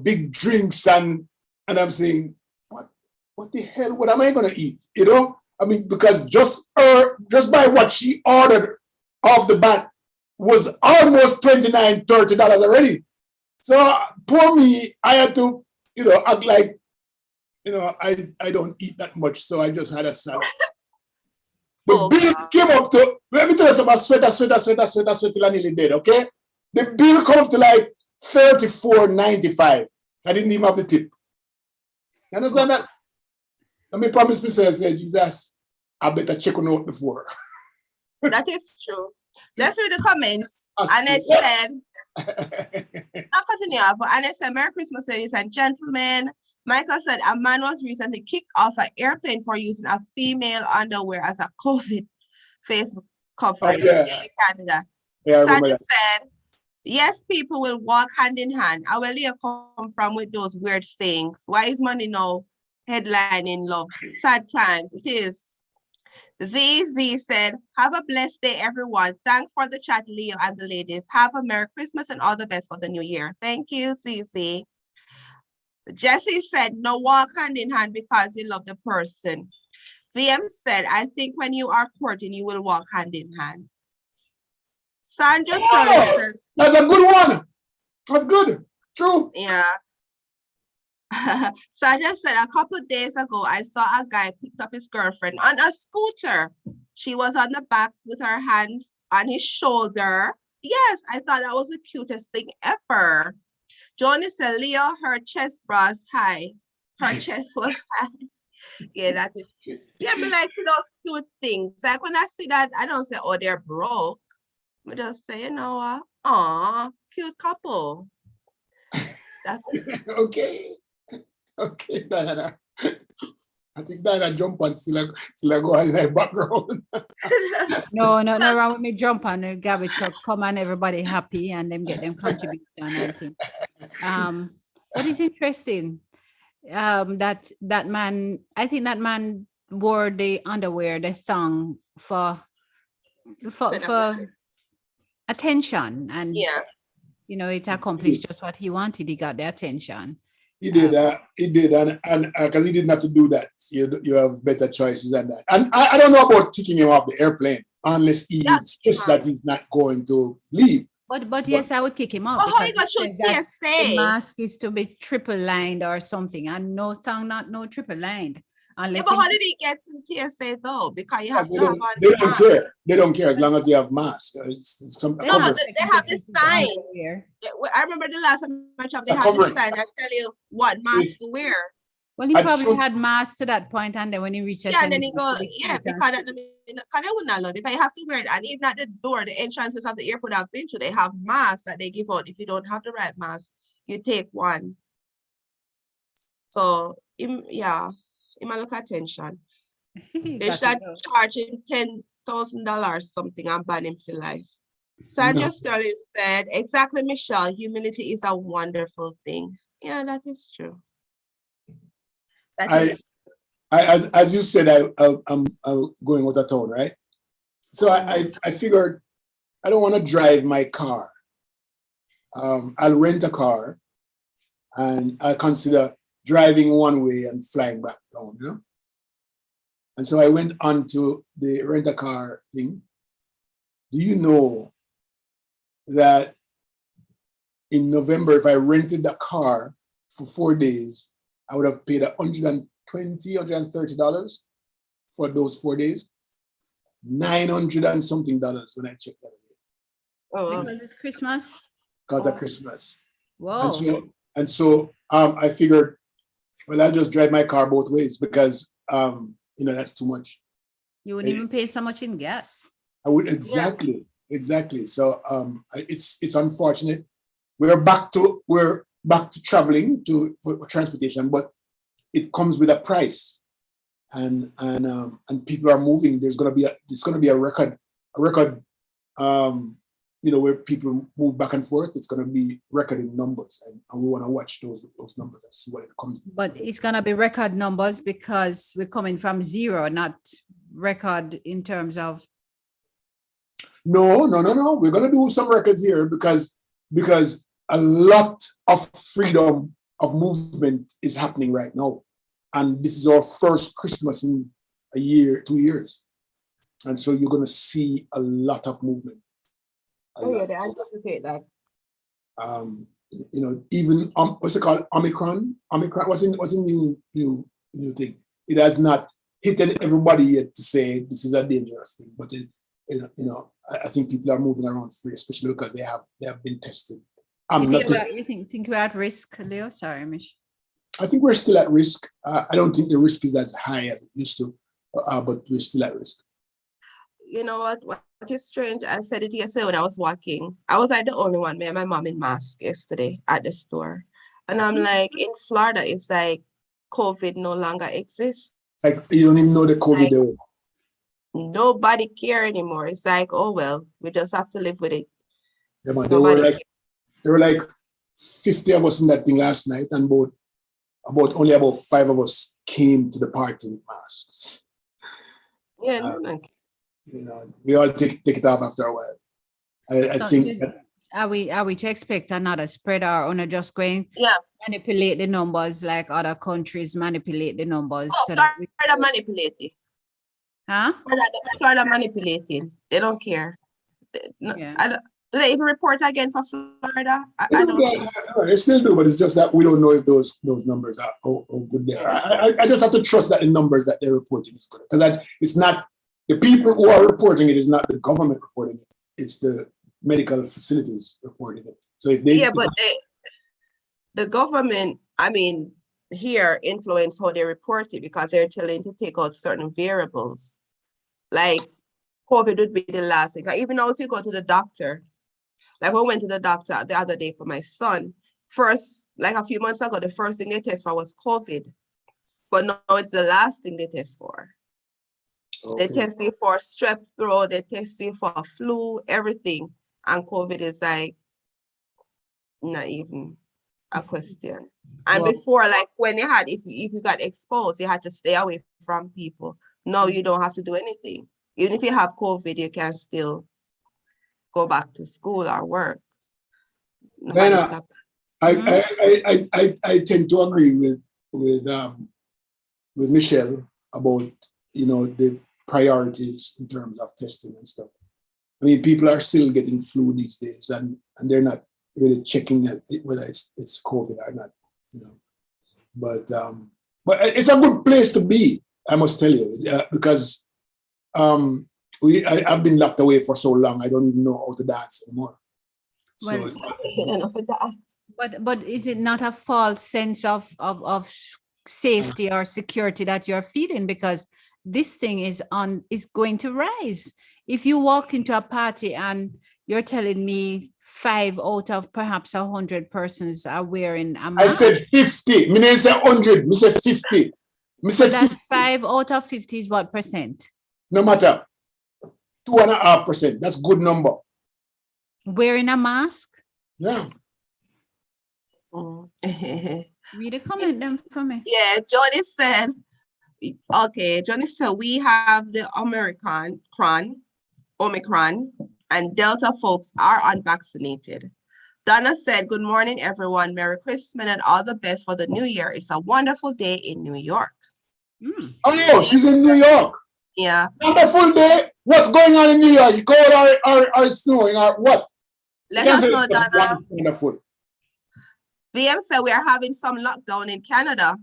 A: big drinks and I'm saying, what the hell? What am I gonna eat? Because just by what she ordered off the bat was almost $29-30 already. So poor me, I had to, act like, I don't eat that much, so I just had a salad. The bill came up to, let me tell you something, sweater till I nearly dead, okay? The bill came up to like $34.95. I didn't even have the tip. You understand that? Let me promise myself, say, Jesus, I better check on out before.
B: That is true. Let's read the comments. And it said, I'll continue, and it said, Merry Christmas, ladies and gentlemen. Michael said, a man was recently kicked off an airplane for using a female underwear as a COVID face covering in Canada.
A: Yeah,
B: Sandy said, yes, people will walk hand in hand. I will here come from with those weird things. Why is money now headlining love? Sad times. It is. ZZ said, have a blessed day, everyone. Thanks for the chat, Leo and the ladies. Have a Merry Christmas and all the best for the new year. Thank you, ZZ. Jesse said, no, walk hand in hand because you love the person. VM said, I think when you are courting, you will walk hand in hand. Sandra says,
A: that's a good one. That's good. True.
B: Yeah. Sandra said, a couple of days ago, I saw a guy picked up his girlfriend on a scooter. She was on the back with her hands on his shoulder. Yes, I thought that was the cutest thing ever. Johnny said, Leo, her chest bras high. Her chest was high. Yeah, that is cute. Yeah, me like those cute things. Like when I see that, I don't say, oh, they're broke. I just say, aw, cute couple. That's it.
A: Okay, Diana. I think Diana jump on still go on in the background.
C: No wrong with me jump on the garbage truck, come and everybody happy and them get them contribution and thing. What is interesting, that man, I think that man wore the underwear, the thong for attention, and it accomplished just what he wanted. He got the attention.
A: He did, and because he didn't have to do that. You have better choices than that. And I don't know about kicking him off the airplane unless he insists that he's not going to leave.
C: But yes, I would kick him out.
B: How you got should TSA?
C: The mask is to be triple lined or something, and no thong, not no triple lined. Unless
B: but how did he get to TSA though? Because you have to have on.
A: They don't care. They don't care as long as you have mask.
B: They have this sign. I remember the last time I checked, they have this sign that tell you what mask to wear.
C: Well, he
A: I
C: probably
A: should-
C: had mass to that point, and then when he reached
B: Yeah, and then he go,
C: Because
B: yeah, because they wouldn't allow, because you have to wear it, and even at the door, the entrances of the airport I've been to, they have masks that they give out. If you don't have the right mask, you take one. So, yeah, he might look attention. They should charge him $10,000 something and ban him for life. Sandra
A: No.
B: Sterling said, exactly, Michelle, humility is a wonderful thing. Yeah, that is true. That
A: I-
B: is
A: as you said, I'm going out of town, right? So I figured I don't want to drive my car. I'll rent a car, and I'll consider driving one way and flying back down, you know? And so I went on to the rent-a-car thing. Do you know that in November, if I rented the car for 4 days, I would have paid $120, $130 for those 4 days? 900 and something dollars when I checked that day
C: Because it's Christmas.
A: because of Christmas.
C: Whoa.
A: And so I figured, well, I'll just drive my car both ways because that's too much.
C: You wouldn't even pay so much in gas.
A: I would exactly. So it's unfortunate. We're back to traveling for transportation, but it comes with a price, and people are moving. There's gonna be a record, where people move back and forth. It's gonna be record in numbers, and we want to watch those numbers and see what it comes.
C: But it's gonna be record numbers because we're coming from zero, not record in terms of.
A: No. We're gonna do some records here because a lot of freedom of movement is happening right now, and this is our first Christmas in a year, 2 years, and so you're gonna see a lot of movement.
B: they anticipate that.
A: Even what's it called? Omicron was a new thing. It has not hit everybody yet to say this is a dangerous thing, but I think people are moving around free, especially because they have been tested.
C: You think we're at risk, Leo? Sorry, Mish.
A: I think we're still at risk. I don't think the risk is as high as it used to, but we're still at risk.
B: You know what is strange? I said it yesterday when I was walking. I was like the only one, me and my mom in mask yesterday at the store. And I'm like, in Florida, it's like COVID no longer exists.
A: Like you don't even know the COVID.
B: Nobody care anymore. It's like, oh well, we just have to live with it.
A: Yeah, man, there were like 50 of us in that thing last night, and only about 5 of us came to the party with masks.
B: Yeah,
A: we all take it off after a while. I think.
C: Are we to expect another spread, or just going?
B: Yeah.
C: Manipulate the numbers like other countries manipulate the numbers?
B: Florida manipulating.
C: Huh?
B: Florida manipulating. They don't care. Do they even report again for Florida? I don't think.
A: They still do, but it's just that we don't know if those numbers are how good they are. I just have to trust that the numbers that they're reporting is good, because it's not the people who are reporting it is not the government reporting it. It's the medical facilities reporting it. So if they
B: but the government, here influence how they report it, because they're telling to take out certain variables. Like COVID would be the last thing. Like even now, if you go to the doctor, like we went to the doctor the other day for my son. First, like a few months ago, the first thing they test for was COVID. But now it's the last thing they test for. Okay. They test you for strep throat, they test you for flu, everything. And COVID is like not even a question. And before, like when you had, if you got exposed, you had to stay away from people. Now you don't have to do anything. Even if you have COVID, you can still go back to school or work.
A: I tend to agree with Michelle about the priorities in terms of testing and stuff. People are still getting flu these days, and they're not really checking whether it's COVID or not. But it's a good place to be, I must tell you, because I've been locked away for so long. I don't even know how to dance anymore.
C: But is it not a false sense of safety or security that you're feeling, because this thing is going to rise. If you walk into a party and you're telling me 5 out of perhaps 100 persons are wearing a
A: I
C: mask,
A: said 50. Me didn't say 100. Me say 50. Me
C: so
A: say
C: that's
A: 50.
C: 5 out of 50 is what percent?
A: No matter. 2.5%. That's good number.
C: Wearing a mask?
A: Yeah.
B: Mm.
C: Read a comment them for me.
B: Yeah, Johnny said, okay, Johnny said we have the Omicron, and Delta folks are unvaccinated. Donna said, good morning, everyone. Merry Christmas and all the best for the new year. It's a wonderful day in New York.
C: Mm.
A: Oh, she's in New York.
B: Yeah.
A: Wonderful day. What's going on in New York? Cold or snowing or what?
B: Let us know, Donna.
A: Wonderful.
B: VM said we are having some lockdown in Canada.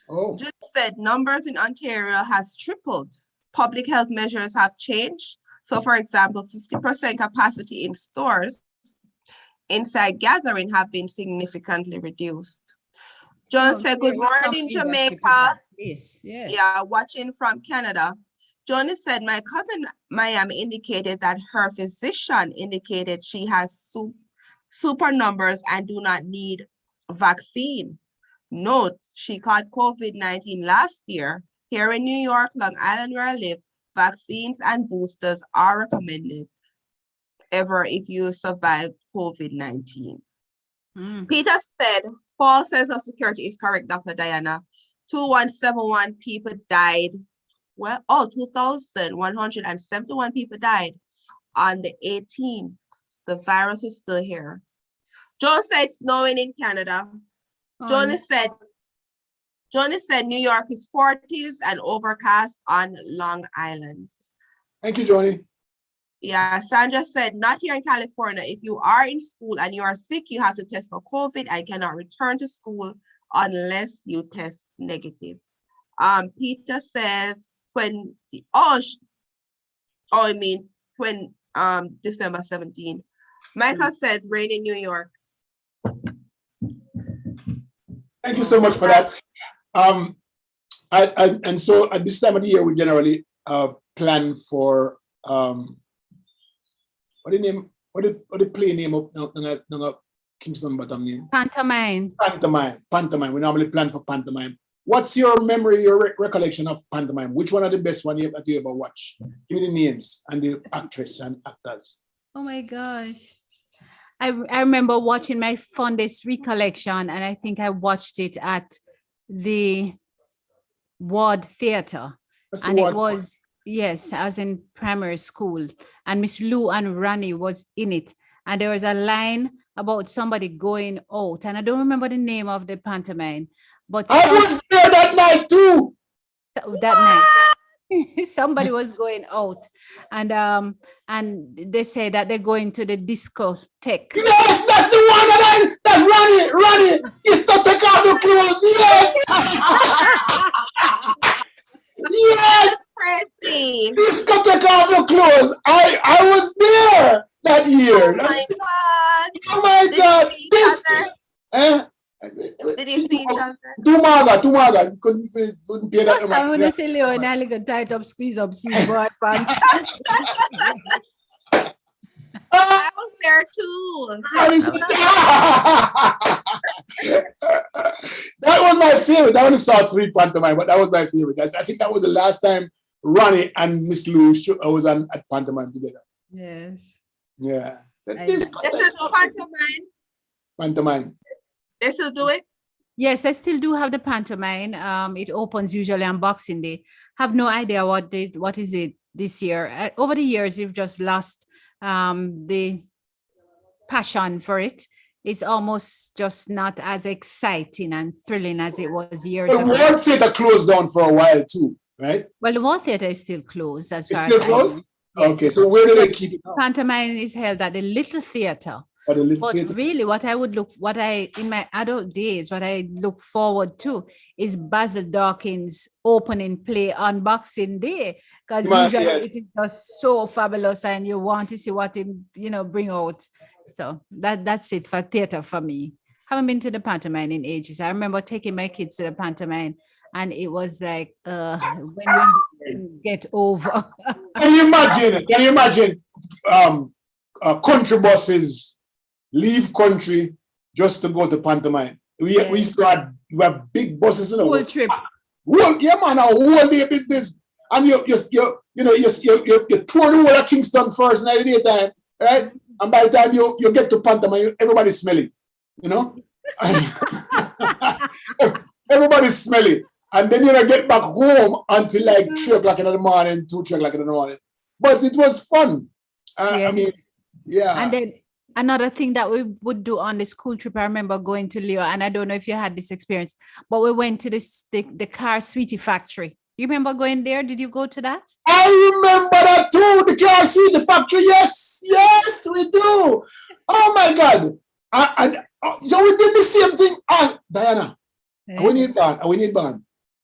A: Oh.
B: Just said numbers in Ontario has tripled. Public health measures have changed. So for example, 50% capacity in stores inside gathering have been significantly reduced. John said, good morning, Jamaica.
C: Yes, yes.
B: Yeah, watching from Canada. Johnny said, my cousin Miami indicated that her physician indicated she has super numbers and do not need vaccine. Note, she caught COVID-19 last year. Here in New York, Long Island, where I live, vaccines and boosters are recommended ever if you survive COVID-19.
C: Mm.
B: Peter said, false sense of security is correct, Dr. Diana. 2171 people died. Well, 2,171 people died on the 18th. The virus is still here. Joe said snowing in Canada. Johnny said New York is 40s and overcast on Long Island.
A: Thank you, Johnny.
B: Yeah, Sandra said, not here in California. If you are in school and you are sick, you have to test for COVID and cannot return to school unless you test negative. Peter says December 17. Michael said rain in New York.
A: Thank you so much for that. And so at this time of the year, we generally plan for what the play name of Kingston bottom name?
C: Pantomime.
A: Pantomime. We normally plan for pantomime. What's your memory, your recollection of pantomime? Which one are the best one that you ever watch? Give me the names and the actress and actors.
C: Oh my gosh. I remember watching my fondest recollection, and I think I watched it at the Ward Theatre. And it was, yes, I was in primary school, and Miss Lou and Ronnie was in it. And there was a line about somebody going out, and I don't remember the name of the pantomime, but
A: I was there that night too.
C: That night. Somebody was going out, and they say that they're going to the discotheque.
A: Yes, that's the one that Ronnie is to take off your clothes. Yes. Yes.
B: Crazy.
A: Is to take off your clothes. I was there that year.
B: Oh my God.
A: Oh my God.
B: Did you see each other?
A: Tumaga. Couldn't pay that.
C: I'm going to say Leo and I like a tight up, squeeze up, see boy pants.
B: I was there too.
A: That was my favorite. I only saw 3 pantomime, but that was my favorite. I think that was the last time Ronnie and Miss Lou was at pantomime together.
C: Yes.
A: Yeah.
B: This is pantomime.
A: Pantomime.
B: They still do it?
C: Yes, I still do have the pantomime. It opens usually on Boxing Day. Have no idea what is it this year. Over the years, you've just lost the passion for it. It's almost just not as exciting and thrilling as it was years ago.
A: The World Theatre closed down for a while too, right?
C: Well, the World Theatre is still closed as far
A: as
C: I know. Yes.
A: Okay, so where do they keep it?
C: Pantomime is held at the Little Theatre. But really, in my adult days, what I look forward to is Basil Dawkins' opening play on Boxing Day, because usually it is just so fabulous, and you want to see what him, bring out. So that's it for theater for me. haven't been to the pantomime in ages. I remember taking my kids to the pantomime, and it was like, when we get over.
A: Can you imagine? Can you imagine? Country buses leave country just to go to pantomime. We used to have big buses,
C: Whole trip.
A: Yeah, man, a whole day business. And you tour the whole of Kingston first night in the daytime, right? And by the time you get to pantomime, everybody's smelly, everybody's smelly. And then you don't get back home until like 3 o'clock in the morning, 3 o'clock in the morning. But it was fun. I mean, yeah.
C: And then another thing that we would do on the school trip, I remember going to Leo, and I don't know if you had this experience, but we went to the car sweetie factory. You remember going there? Did you go to that?
A: I remember that too. The car sweetie factory. Yes, we do. Oh my God. So we did the same thing. Diana, we need band.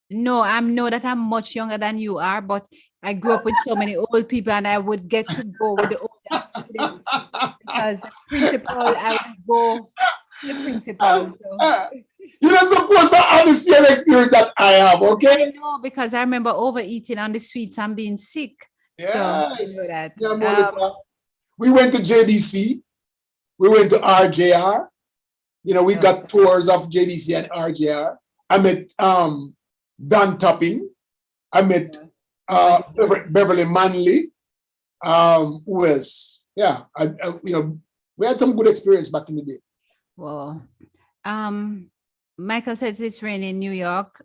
C: No, I know that I'm much younger than you are, but I grew up with so many old people, and I would get to go with the older students because the principal, I would go to the principal. So.
A: You're not supposed to have the same experience that I have, okay?
C: I know, because I remember overeating on the sweets and being sick.
A: Yes.
C: So I know that.
A: Yeah, we went to JDC. We went to RJR. We got tours of JDC and RJR. I met Don Topping. I met Beverly Manley. Who else? Yeah, we had some good experience back in the day.
C: Well, Michael says it's raining in New York.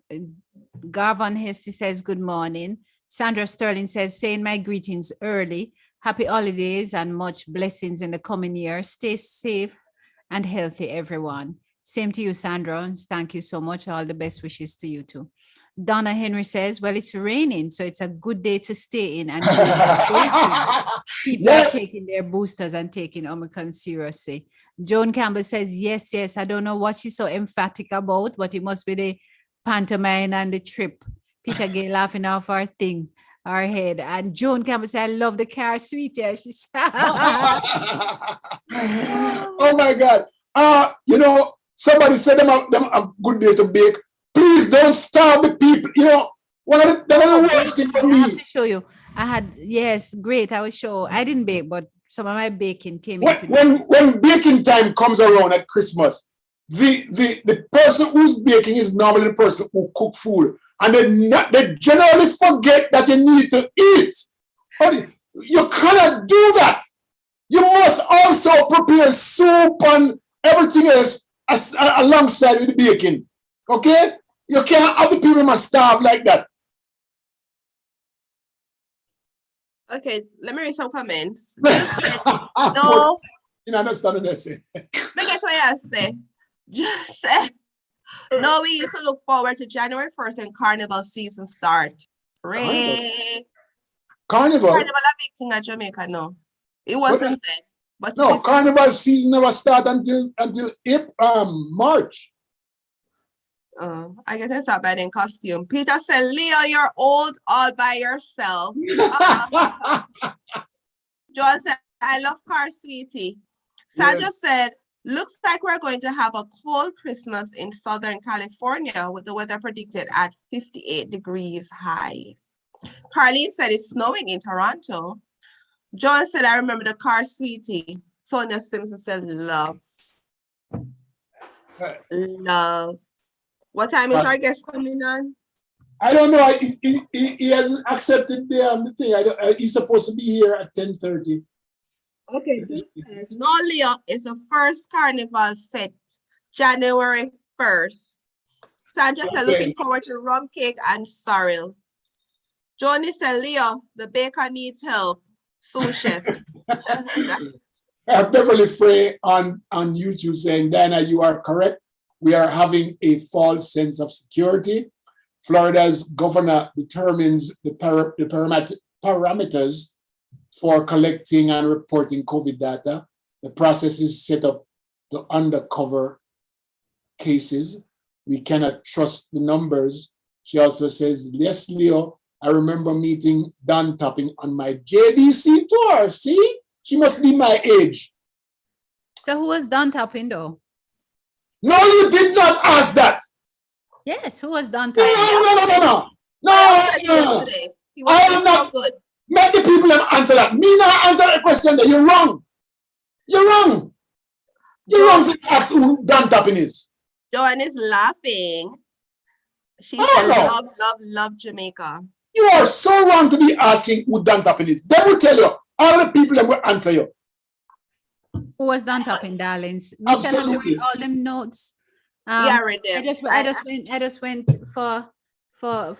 C: Garvan Hesty says good morning. Sandra Sterling says, saying my greetings early. Happy holidays and much blessings in the coming year. Stay safe and healthy, everyone. Same to you, Sandra. And thank you so much. All the best wishes to you too. Donna Henry says, well, it's raining, so it's a good day to stay in. And people are taking their boosters and taking Omicron seriously. Joan Campbell says, yes. I don't know what she's so emphatic about, but it must be the pantomime and the trip. Peter Gay laughing off our head. And Joan Campbell says, I love the car sweetie. She said,
A: oh my God. Somebody said them a good day to bake. Please don't starve the people. One of the worst things for me.
C: I have to show you. Great. I will show. I didn't bake, but some of my baking came into
A: when baking time comes around at Christmas, the person who's baking is normally the person who cook food, and they generally forget that you need to eat. You cannot do that. You must also prepare soup and everything else alongside with the baking. Okay? You can't have the people must starve like that.
B: Okay, let me read some comments. No.
A: You understand what I say?
B: Look at what I say. Just say, no, we used to look forward to January 1st and carnival season start. Ray.
A: Carnival?
B: Carnival a big thing at Jamaica, no. It wasn't then. But
A: no, carnival season never start until April, March.
B: I guess it's not bad in costume. Peter said, Leo, you're old all by yourself. John said, I love car sweetie. Sandra said, looks like we're going to have a cold Christmas in Southern California with the weather predicted at 58 degrees high. Carlene said it's snowing in Toronto. John said, I remember the car sweetie. Sonia Simpson said, love. Love. What time is our guest coming on?
A: I don't know. He hasn't accepted the thing. He's supposed to be here at 10:30.
B: Okay. No, Leo, it's the first carnival fete, January 1st. Sandra said, looking forward to rum cake and sorrel. Joni said, Leo, the baker needs help. Sous chef.
A: Beverly Frey on YouTube saying, Diana, you are correct. We are having a false sense of security. Florida's governor determines the parameters for collecting and reporting COVID data. The process is set up to undercover cases. We cannot trust the numbers. She also says, yes, Leo, I remember meeting Don Topping on my JDC tour. See? She must be my age.
C: So who was Don Topping though?
A: No, you did not ask that.
C: Yes, who was done
A: No,
C: talking?
A: no.
B: I said
A: No.
B: yesterday. He was
A: I
B: doing
A: am
B: so
A: not.
B: good.
A: Let the people answer that. Me not answer the question that you're wrong. You're wrong. You're wrong to ask who Dan Topping is.
B: Joanne is laughing. She
A: Oh,
B: said,
A: no.
B: love, love, love Jamaica.
A: You are so wrong to be asking who Dan Topping is. They will tell you. All the people that will answer you.
C: Who was done talking, darlings? Michelle, have you
A: Absolutely.
C: read all them notes?
B: Yeah, I read them.
C: I just went for a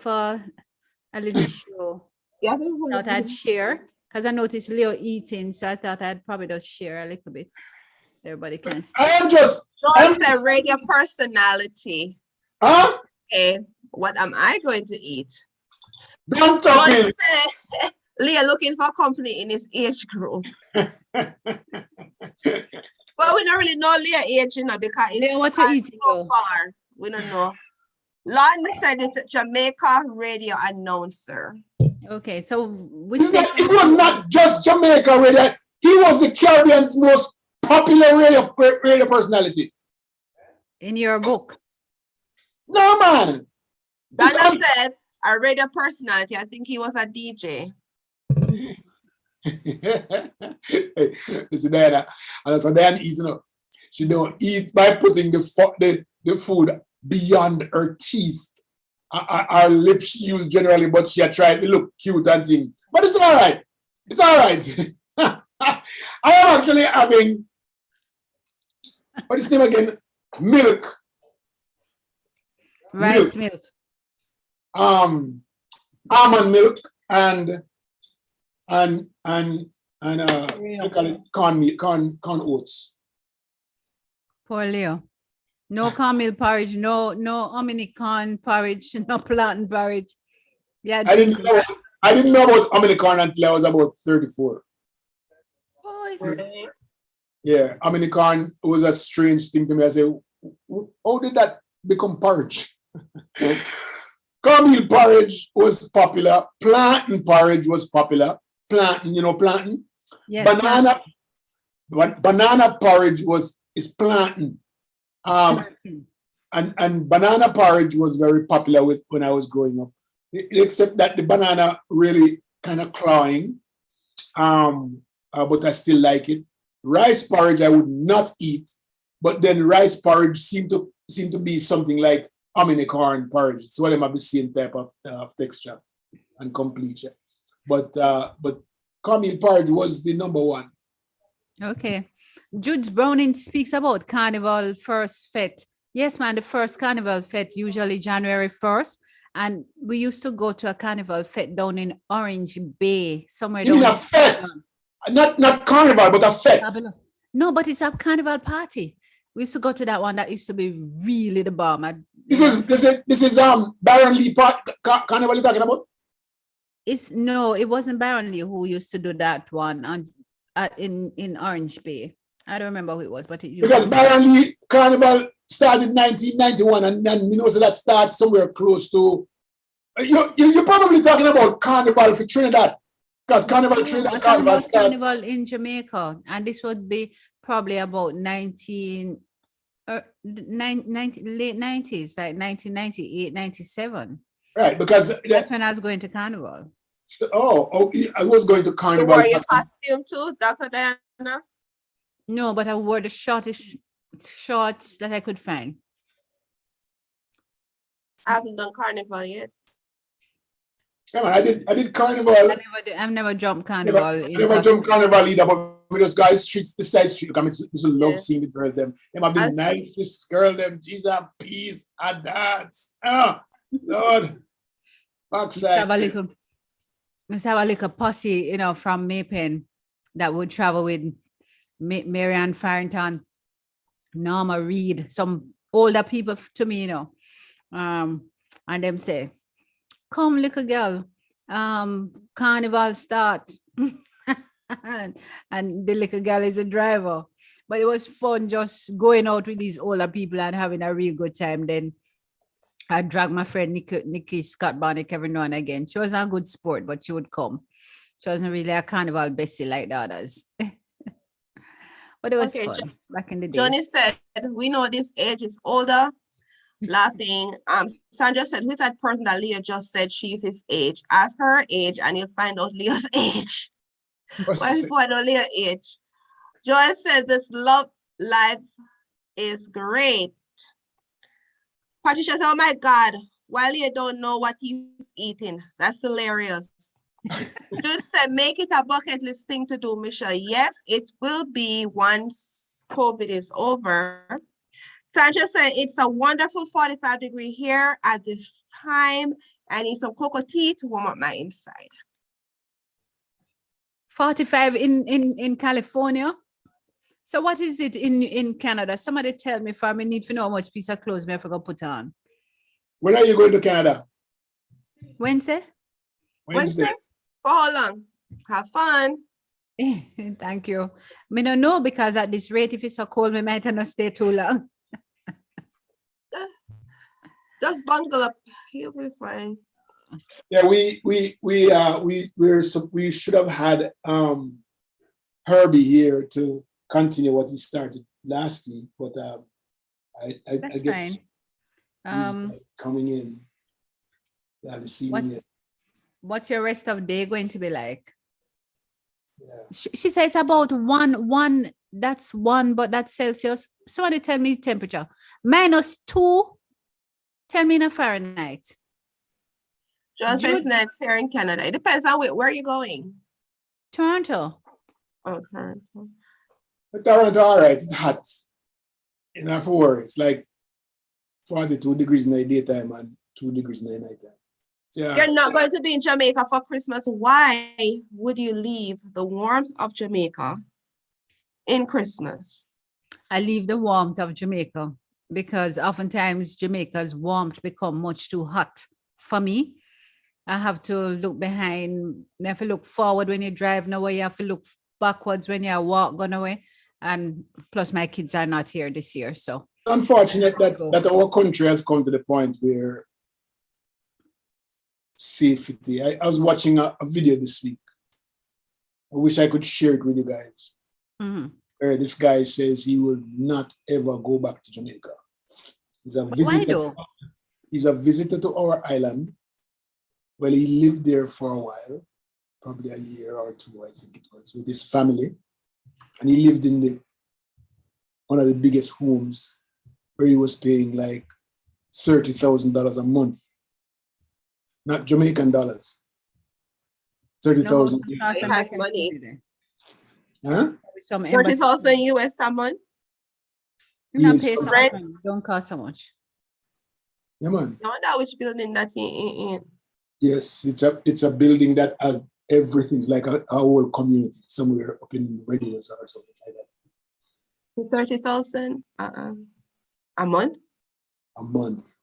C: little show.
B: Yeah,
C: Thought I'd share because I noticed Leo eating, so I thought I'd probably just share a little bit so everybody can see.
B: Joy said radio personality.
A: Huh?
B: Okay, what am I going to eat?
A: Dan
B: Joy
A: Topping.
B: said, Leah looking for company in his age group. Well, we don't really know Leah age, you know, because it's
C: Leo, what you eating?
B: so
C: Though?
B: far. We don't know. Lon said it's a Jamaica radio announcer.
C: Okay, so which
A: It was not just Jamaica radio. He was the Caribbean's most popular radio personality.
C: in your book?
A: No, man.
B: Donna said a radio personality. I think he was a DJ.
A: Listen, Diana, and so Diana eats, you know, she don't eat by putting the food beyond her teeth. Her lips she use generally, but she tried to look cute and thing. But it's all right. It's all right. I am actually having, what is his name again? Milk.
C: Rice milk.
A: Almond milk and I call it corn oats.
C: Poor Leo. No cornmeal porridge, no hominy corn porridge, no plantain porridge. Yeah,
A: I didn't know about hominy corn until I was about 34.
C: Oh,
A: Yeah, hominy corn was a strange thing to me. I say, how did that become porridge? Cornmeal porridge was popular. Plantain porridge was popular. Plantain, you know, plantain.
C: yes,
A: Banana porridge is plantain. And banana porridge was very popular when I was growing up. Except that the banana really kind of cloying. But I still like it. Rice porridge I would not eat, but then rice porridge seemed to be something like hominy corn porridge. So they might be the same type of texture and completion. But cornmeal porridge was the number one.
C: Okay. Jude Browning speaks about Carnival First Fete. Yes, man, the first Carnival Fete, usually January 1st. And we used to go to a Carnival Fete down in Orange Bay, somewhere down
A: in a fete. Not carnival, but a fete.
C: No, but it's a carnival party. We used to go to that one that used to be really the bomb.
A: This is Baron Lee carnival you're talking about?
C: It wasn't Baron Lee who used to do that one in Orange Bay. I don't remember who it was, but
A: because Baron Lee carnival started in 1991, and you know, so that starts somewhere close to. You're probably talking about carnival for Trinidad. Because Carnival Trinidad
C: Carnival in Jamaica, and this would be probably about late 90s, like 1998, 97.
A: Right, because
C: that's when I was going to Carnival.
A: I was going to Carnival.
B: You wore your costume too, Dr. Diana?
C: No, but I wore the shortest shorts that I could find.
B: I haven't done Carnival yet.
A: Yeah, man, I did Carnival.
C: I've never jumped Carnival.
A: I never jumped Carnival either, but we just guys the side street. I mean, just love seeing the girl them. Them have been nicest girl them. Jesus, peace, and dance. Lord.
C: Let's have a little posse, you know, from Maypen that would travel with Marianne Farrington, Norma Reed, some older people to me, you know. And them say, come, little girl, Carnival start. And the little girl is a driver. But it was fun just going out with these older people and having a real good time. Then I dragged my friend Nikki Scott Barnick every now and again. She was a good sport, but she would come. She wasn't really a Carnival bestie like the others. But it was
B: Okay,
C: fun back in the
B: Johnny
C: days.
B: said, we know this age is older. Laughing. Sandra said, who's that person that Leah just said she's his age? Ask her age and you'll find out Leah's age. Well, before I know Leah's age. Joy said, this love life is great. Patricia said, oh my God, while you don't know what he's eating. That's hilarious. Just said, make it a bucket list thing to do, Michelle. Yes, it will be once COVID is over. Sandra said, it's a wonderful 45-degree here at this time. I need some cocoa tea to warm up my inside.
C: 45 in California. So what is it in Canada? Somebody tell me if I need to know how much piece of clothes I forgot put on.
A: When are you going to Canada?
C: Wednesday?
B: Wednesday? For how long? Have fun.
C: Thank you. I don't know because at this rate, if it's so cold, we might not stay too long.
B: Just bundle up. You'll be fine.
A: Yeah, we should have had Herbie here to continue what he started last week, but I
C: That's
A: get
C: fine.
A: he's coming in. Yeah, this evening.
C: What's your rest of day going to be like?
A: Yeah.
C: She says about one, that's one, but that's Celsius. Somebody tell me temperature. -2, tell me in a Fahrenheit.
B: John says next here in Canada. It depends on where you're going.
C: Toronto.
B: Oh, Toronto.
A: But Toronto, all right, it's hot. Enough for worry. It's like 42 degrees in the daytime and 2 degrees in the nighttime. Yeah.
B: You're not going to be in Jamaica for Christmas. Why would you leave the warmth of Jamaica in Christmas?
C: I leave the warmth of Jamaica because oftentimes Jamaica's warmth become much too hot for me. I have to look behind. You have to look forward when you drive nowhere. You have to look backwards when you walk going away. And plus my kids are not here this year. So
A: unfortunate that our country has come to the point where safety. I was watching a video this week. I wish I could share it with you guys.
C: Mm-hmm.
A: Where this guy says he will not ever go back to Jamaica. He's a visitor.
C: Why though?
A: He's a visitor to our island. Well, he lived there for a while, probably a year or two, I think it was, with his family. And he lived in one of the biggest homes where he was paying like $30,000 a month. Not Jamaican dollars. 30,000.
B: They have money.
A: Huh?
B: But it's also in US a month.
C: Don't cost so much.
A: Yeah, man.
B: No wonder which building that in.
A: Yes, it's a building that has everything. It's like a whole community somewhere up in Readiness or something like that.
B: 30,000 a month?
A: A month.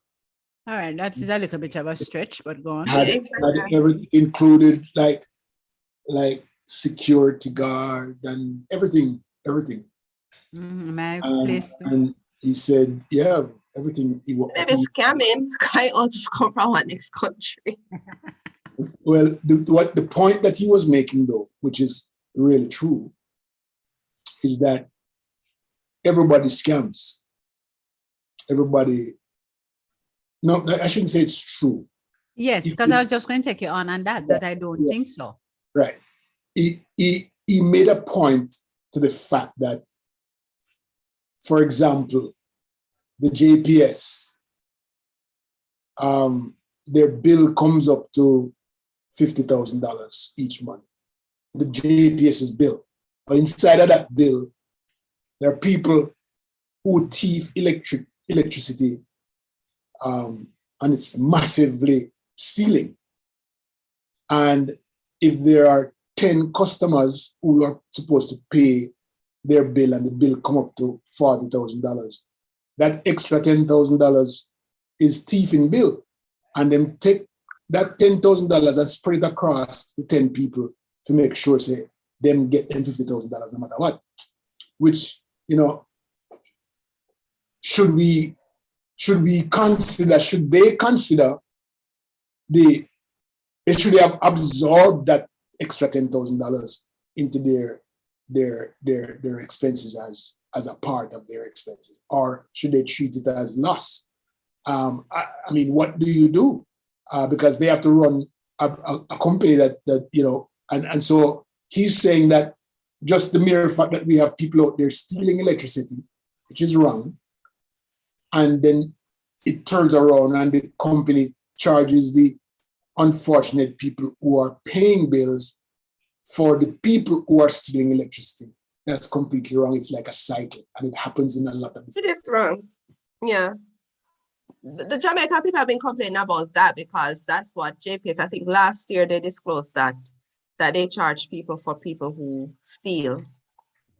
C: All right, that is a little bit of a stretch, but go on.
A: Had everything included, like security guard and everything.
C: My place.
A: And he said, yeah, everything.
B: Maybe scamming. Guy ought to come from our next country.
A: Well, the point that he was making, though, which is really true, is that everybody scams. Everybody. No, I shouldn't say it's true.
C: Yes, because I was just going to take you on that I don't think so.
A: Right. He made a point to the fact that, for example, the JPS, their bill comes up to $50,000 each month. The JPS's bill. But inside of that bill, there are people who thief electricity, and it's massively stealing. And if there are 10 customers who are supposed to pay their bill and the bill come up to $40,000, that extra $10,000 is thieving bill. And then take that $10,000 and spread it across the 10 people to make sure, say, them get them $50,000 no matter what. Which, should they consider they should have absorbed that extra $10,000 into their their expenses as a part of their expenses, or should they treat it as loss? I mean, what do you do? Because they have to run a company that and so he's saying that just the mere fact that we have people out there stealing electricity, which is wrong, and then it turns around and the company charges the unfortunate people who are paying bills for the people who are stealing electricity. That's completely wrong. It's like a cycle, and it happens in a lot of.
B: It is wrong. Yeah. The Jamaican people have been complaining about that because that's what JPS, I think last year they disclosed that they charge people for people who steal.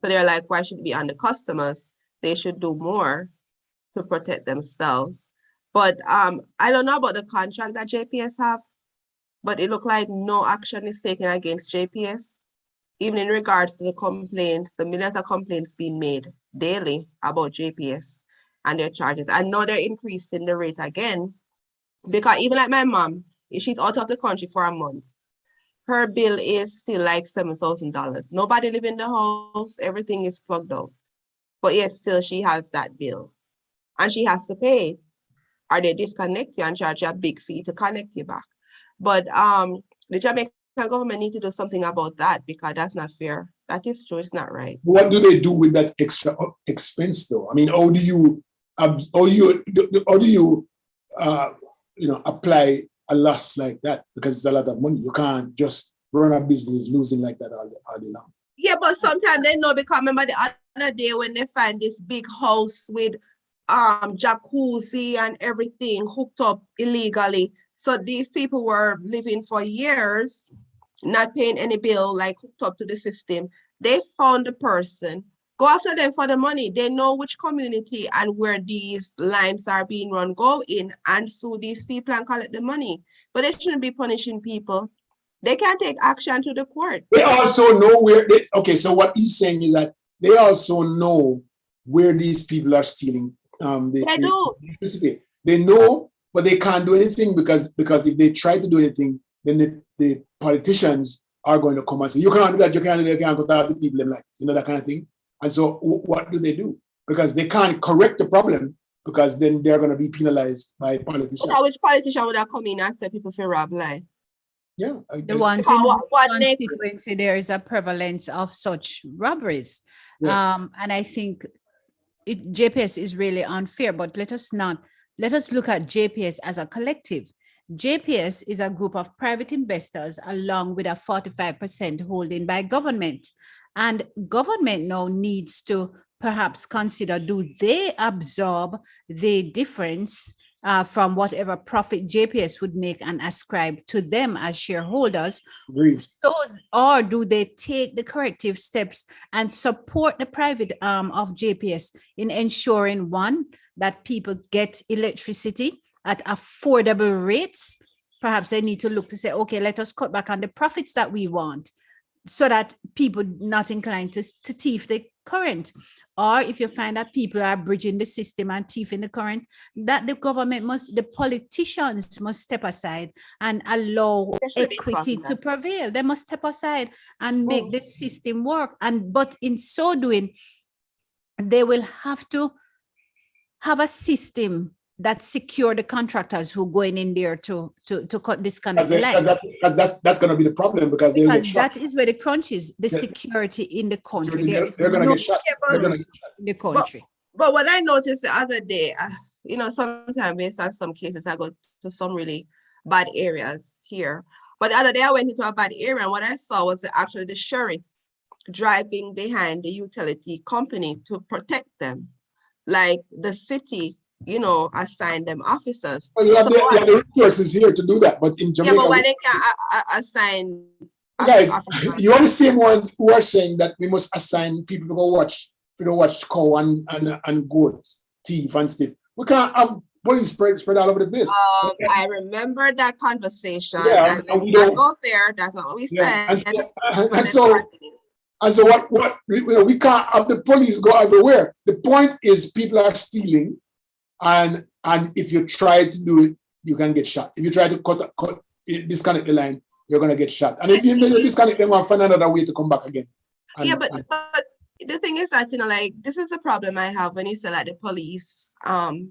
B: So they're like, why should it be on the customers? They should do more to protect themselves. But I don't know about the contract that JPS have, but it looked like no action is taken against JPS, even in regards to the complaints, the millions of complaints being made daily about JPS and their charges. I know they're increasing the rate again, because even like my mom, if she's out of the country for a month, her bill is still like $7,000. Nobody live in the house, everything is plugged out. But yet still she has that bill. And she has to pay it, or they disconnect you and charge you a big fee to connect you back. But the Jamaican government need to do something about that, because that's not fair. That is true, it's not right.
A: What do they do with that extra expense though? I mean, how do you apply a loss like that? Because it's a lot of money. You can't just run a business losing like that all day long.
B: Yeah, but sometimes they know, because remember the other day when they find this big house with jacuzzi and everything hooked up illegally. So these people were living for years, not paying any bill, like hooked up to the system. They found the person, go after them for the money. They know which community and where these lines are being run, go in and sue these people and collect the money. But they shouldn't be punishing people. They can take action to the court.
A: They also know where, so what he's saying is that they also know where these people are stealing
B: They do.
A: electricity. They know, but they can't do anything because if they try to do anything, then the politicians are going to come and say, you can't do that, you can't do that, you can't go to the people in lights, that kind of thing. And so what do? Because they can't correct the problem, because then they're going to be penalized by politicians.
B: So which politician would have come in and say people feel robbed line?
A: Yeah.
C: The ones in constituency, there is a prevalence of such robberies.
A: Yes.
C: And I think JPS is really unfair, but let us look at JPS as a collective. JPS is a group of private investors along with a 45% holding by government. And government now needs to perhaps consider, do they absorb the difference from whatever profit JPS would make and ascribe to them as shareholders?
A: Agreed.
C: So, or do they take the corrective steps and support the private arm of JPS in ensuring, one, that people get electricity at affordable rates? Perhaps they need to look to say, okay, let us cut back on the profits that we want, so that people not inclined to thief the current. Or if you find that people are bridging the system and thieving the current, that the government the politicians must step aside and allow equity to prevail. They must step aside and make the system work. But in so doing, they will have to have a system that secure the contractors who going in there to cut disconnect the lights.
A: That's going to be the problem, because
C: that is where the crunch is, the security in the country.
A: They're going to get shot.
C: In the country.
B: But what I noticed the other day, sometimes based on some cases, I go to some really bad areas here. But the other day I went into a bad area, and what I saw was actually the sheriff driving behind the utility company to protect them. Like the city, assign them officers.
A: Well, you have the resources here to do that, but in Jamaica,
B: but why they can't assign
A: guys,
B: officers?
A: you are the same ones who are saying that we must assign people to go watch cow and goat, thief and stuff. We can't have police spread all over the place.
B: I remember that conversation.
A: Yeah,
B: and we don't go there. That's not what we said.
A: And so what we can't have the police go everywhere. The point is, people are stealing. And if you try to do it, you can get shot. If you try to disconnect the line, you're going to get shot. And if you disconnect them, I'll find another way to come back again.
B: Yeah, but the thing is that, you know, like, this is a problem I have when you say like the police,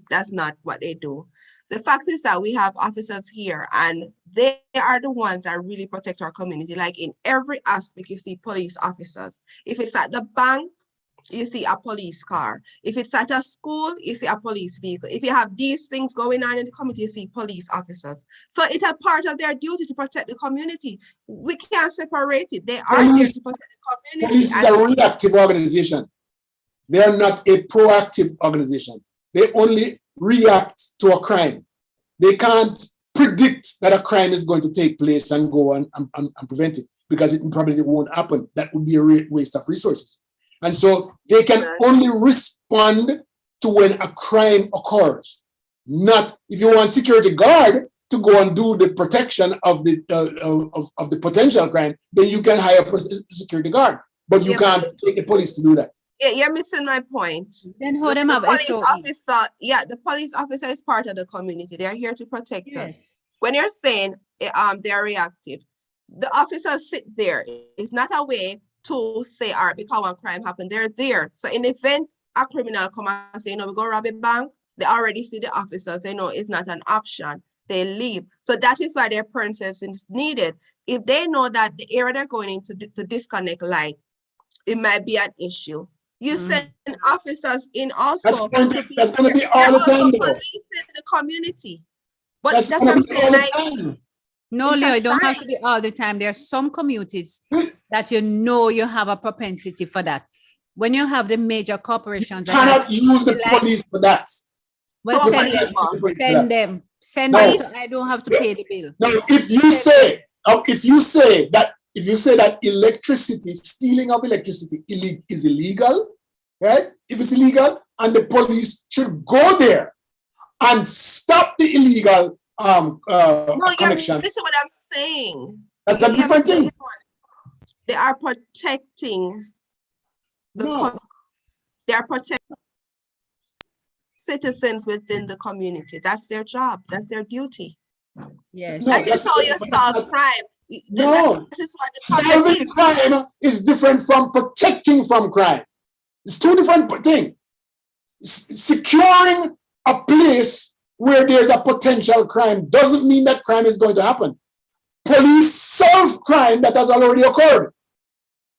B: that's not what they do. The fact is that we have officers here and they are the ones that really protect our community. Like in every aspect, you see police officers. If it's at the bank, you see a police car. If it's at a school, you see a police vehicle. If you have these things going on in the community, you see police officers. So it's a part of their duty to protect the community. We can't separate it. They are there to protect the community.
A: Police is a reactive organization. They are not a proactive organization. They only react to a crime. They can't predict that a crime is going to take place and go and prevent it, because it probably won't happen. That would be a waste of resources. And so they can only respond to when a crime occurs. Not if you want security guard to go and do the protection of the of the potential crime, then you can hire a security guard, but you can't take the police to do that.
B: Yeah, you're missing my point.
C: Then hold them up.
B: The police
C: SOE.
B: officer, the police officer is part of the community. They're here to protect us.
C: Yes.
B: When you're saying they're reactive, the officers sit there. It's not a way to say, all right, because one crime happened, they're there. So in the event a criminal come and say, we go rob a bank, they already see the officers, they know it's not an option. They leave. So that is why their presence is needed. If they know that the area they're going into to disconnect light, it might be an issue. You send officers in also.
A: That's going to be all the time, though.
B: Police in the community. But
A: That's
B: that's
A: going
B: what
A: to
B: I'm
A: be
B: saying.
A: all the
B: Like,
A: time.
C: No,
B: It's a
C: Leo, it don't have to
B: sign.
C: be all the time. There are some communities that you know you have a propensity for that. When you have the major corporations,
A: You
C: that have-
A: cannot use the
C: like-
A: police for that.
C: well,
B: So
C: send them, send them, send
A: No.
C: them, so I don't have to pay the bill.
A: Now, if you say that electricity, stealing of electricity is illegal, right? If it's illegal, and the police should go there and stop the illegal
B: no, you're
A: connection.
B: missing what I'm saying.
A: That's a
B: You're
A: different
B: missing
A: thing.
B: the point. They are protecting the
A: No.
B: they are protecting citizens within the community. That's their job. That's their duty.
C: Yes.
A: No,
B: That is how you solve crime.
A: No.
B: That is what the public
A: Solving crime is different from protecting from crime. It's two different things. Securing a place where there's a potential crime doesn't mean that crime is going to happen. Police solve crime that has already occurred.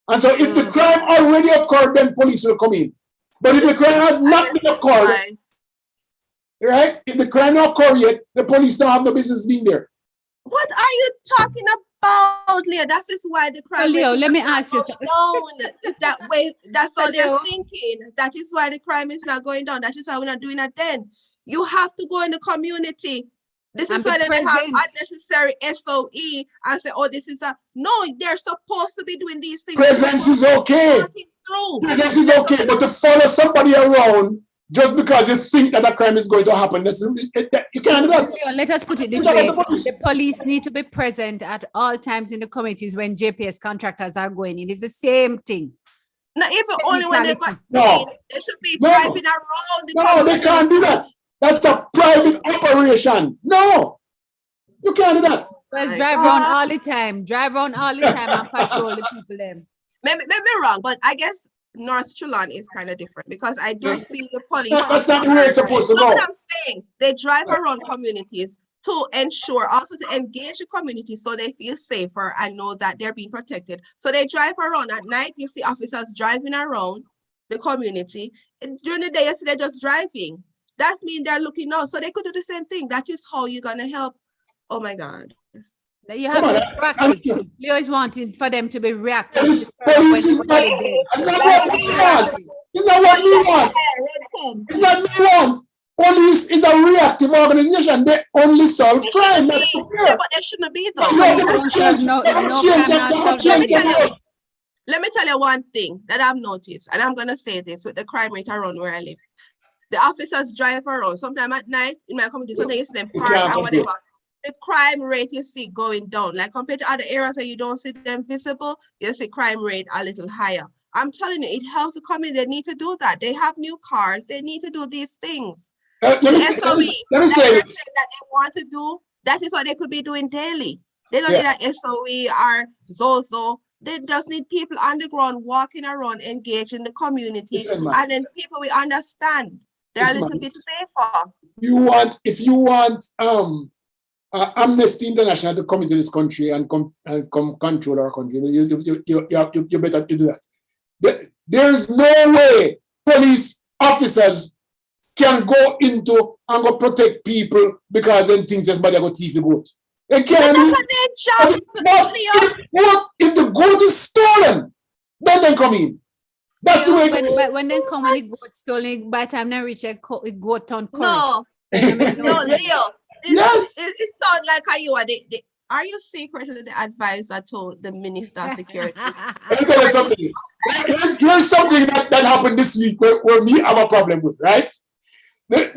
A: And so if the crime already occurred, then police will come in. But if the crime has not been occurred, right? If the crime not occurred yet, the police don't have no business being there.
B: What are you talking about, Leo? That is why the crime
C: Leo,
B: rate is
C: let me
B: not
C: ask you
B: going down. If that way, that's how they're
C: Leo.
B: thinking. That is why the crime is not going down. That is why we're not doing it then. You have to go in the community. This
C: And
B: is
C: be
B: why they have
C: present.
B: unnecessary SOE and say, oh, this is a no, they're supposed to be doing these things.
A: Presence is okay.
B: Talking through.
A: Presence is okay, but to follow somebody around just because you think that a crime is going to happen, you can't do that.
C: Leo, let us put it this
A: Look at
C: way.
A: the police.
C: The police need to be present at all times in the communities when JPS contractors are going in. It's the same thing.
B: Now, even only when they got
A: No.
B: paid, they should be
A: No.
B: driving around the
A: No, they
B: community.
A: can't do that. That's a private operation. No, you can't do that.
C: Well,
B: My
C: drive around
B: God.
C: all the time. Drive around all the time and patrol the people them.
B: Maybe wrong, but I guess North Chulon is kind of different because I do see the police.
A: That's not where it's supposed to
B: No,
A: go.
B: what I'm saying, they drive around communities to ensure, also to engage the community so they feel safer and know that they're being protected. So they drive around at night. You see officers driving around the community. And during the day, you see they're just driving. That means they're looking out. So they could do the same thing. That is how you're gonna help. Oh my God.
C: You have to be proactive. Leo is wanting for them to be reactive.
A: Police is not, that's not what we want. It's not what we want. It's not what we want. Police is a reactive organization. They only solve crime.
B: Yeah,
A: That's
B: but they shouldn't be though. Let me tell you one thing that I've noticed, and I'm gonna say this with the crime rate around where I live. The officers drive around sometime at night in my community, sometimes you see them park and whatever. The crime rate you see going down, like compared to other areas where you don't see them visible, you see crime rate a little higher. I'm telling you, it helps the community. They need to do that. They have new cars. They need to do these things.
A: Let
B: The
A: me
B: SOE,
A: let me
B: that
A: say
B: they're
A: this.
B: saying that they want to do, that is what they could be doing daily. They don't
A: Yeah.
B: need an SOE or Zozo they just need people on the ground walking around, engaged in the community,
A: Listen, man.
B: and then people will understand. They're a
A: Listen,
B: little
A: man.
B: bit safer.
A: If you want Amnesty International to come into this country and come control our country, you better do that. There's no way police officers can go into and go protect people because then things somebody got thief the goat. They
B: But
A: can't.
B: that's a their job, Leo.
A: If the goat is stolen, then they come in. That's the way it goes.
C: But when they come and the goat stolen, by the time they reach a goat town correct.
B: No, no, Leo.
A: Yes.
B: It sounds like you are are you secretly the advisor to the Minister of Security?
A: Let me tell you something. Here's something that happened this week where me have a problem with, right? There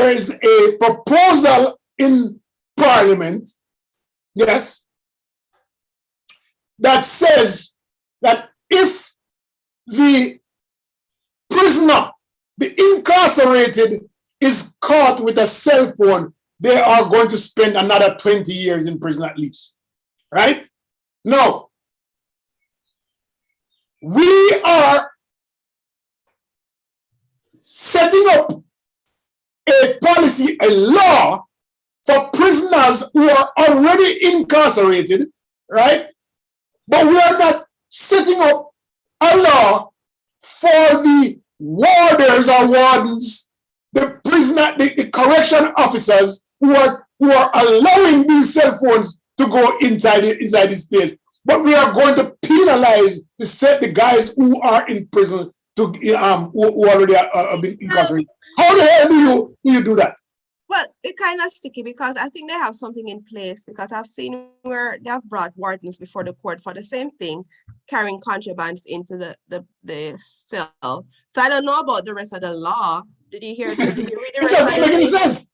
A: is a proposal in Parliament, yes, that says that if the prisoner, the incarcerated, is caught with a cell phone, they are going to spend another 20 years in prison at least, right? Now, we are setting up a policy, a law for prisoners who are already incarcerated, right? But we are not setting up a law for the warders or wardens, the prisoner, the correction officers who are allowing these cell phones to go inside this place. But we are going to penalize the guys who are in prison to who already are been incarcerated. How the hell do you do that?
B: Well, it's kind of sticky because I think they have something in place, because I've seen where they have brought wardens before the court for the same thing, carrying contrabands into the cell. So I don't know about the rest of the law. Did you read the
A: It
B: rest
A: doesn't
B: of
A: make any
B: the
A: sense.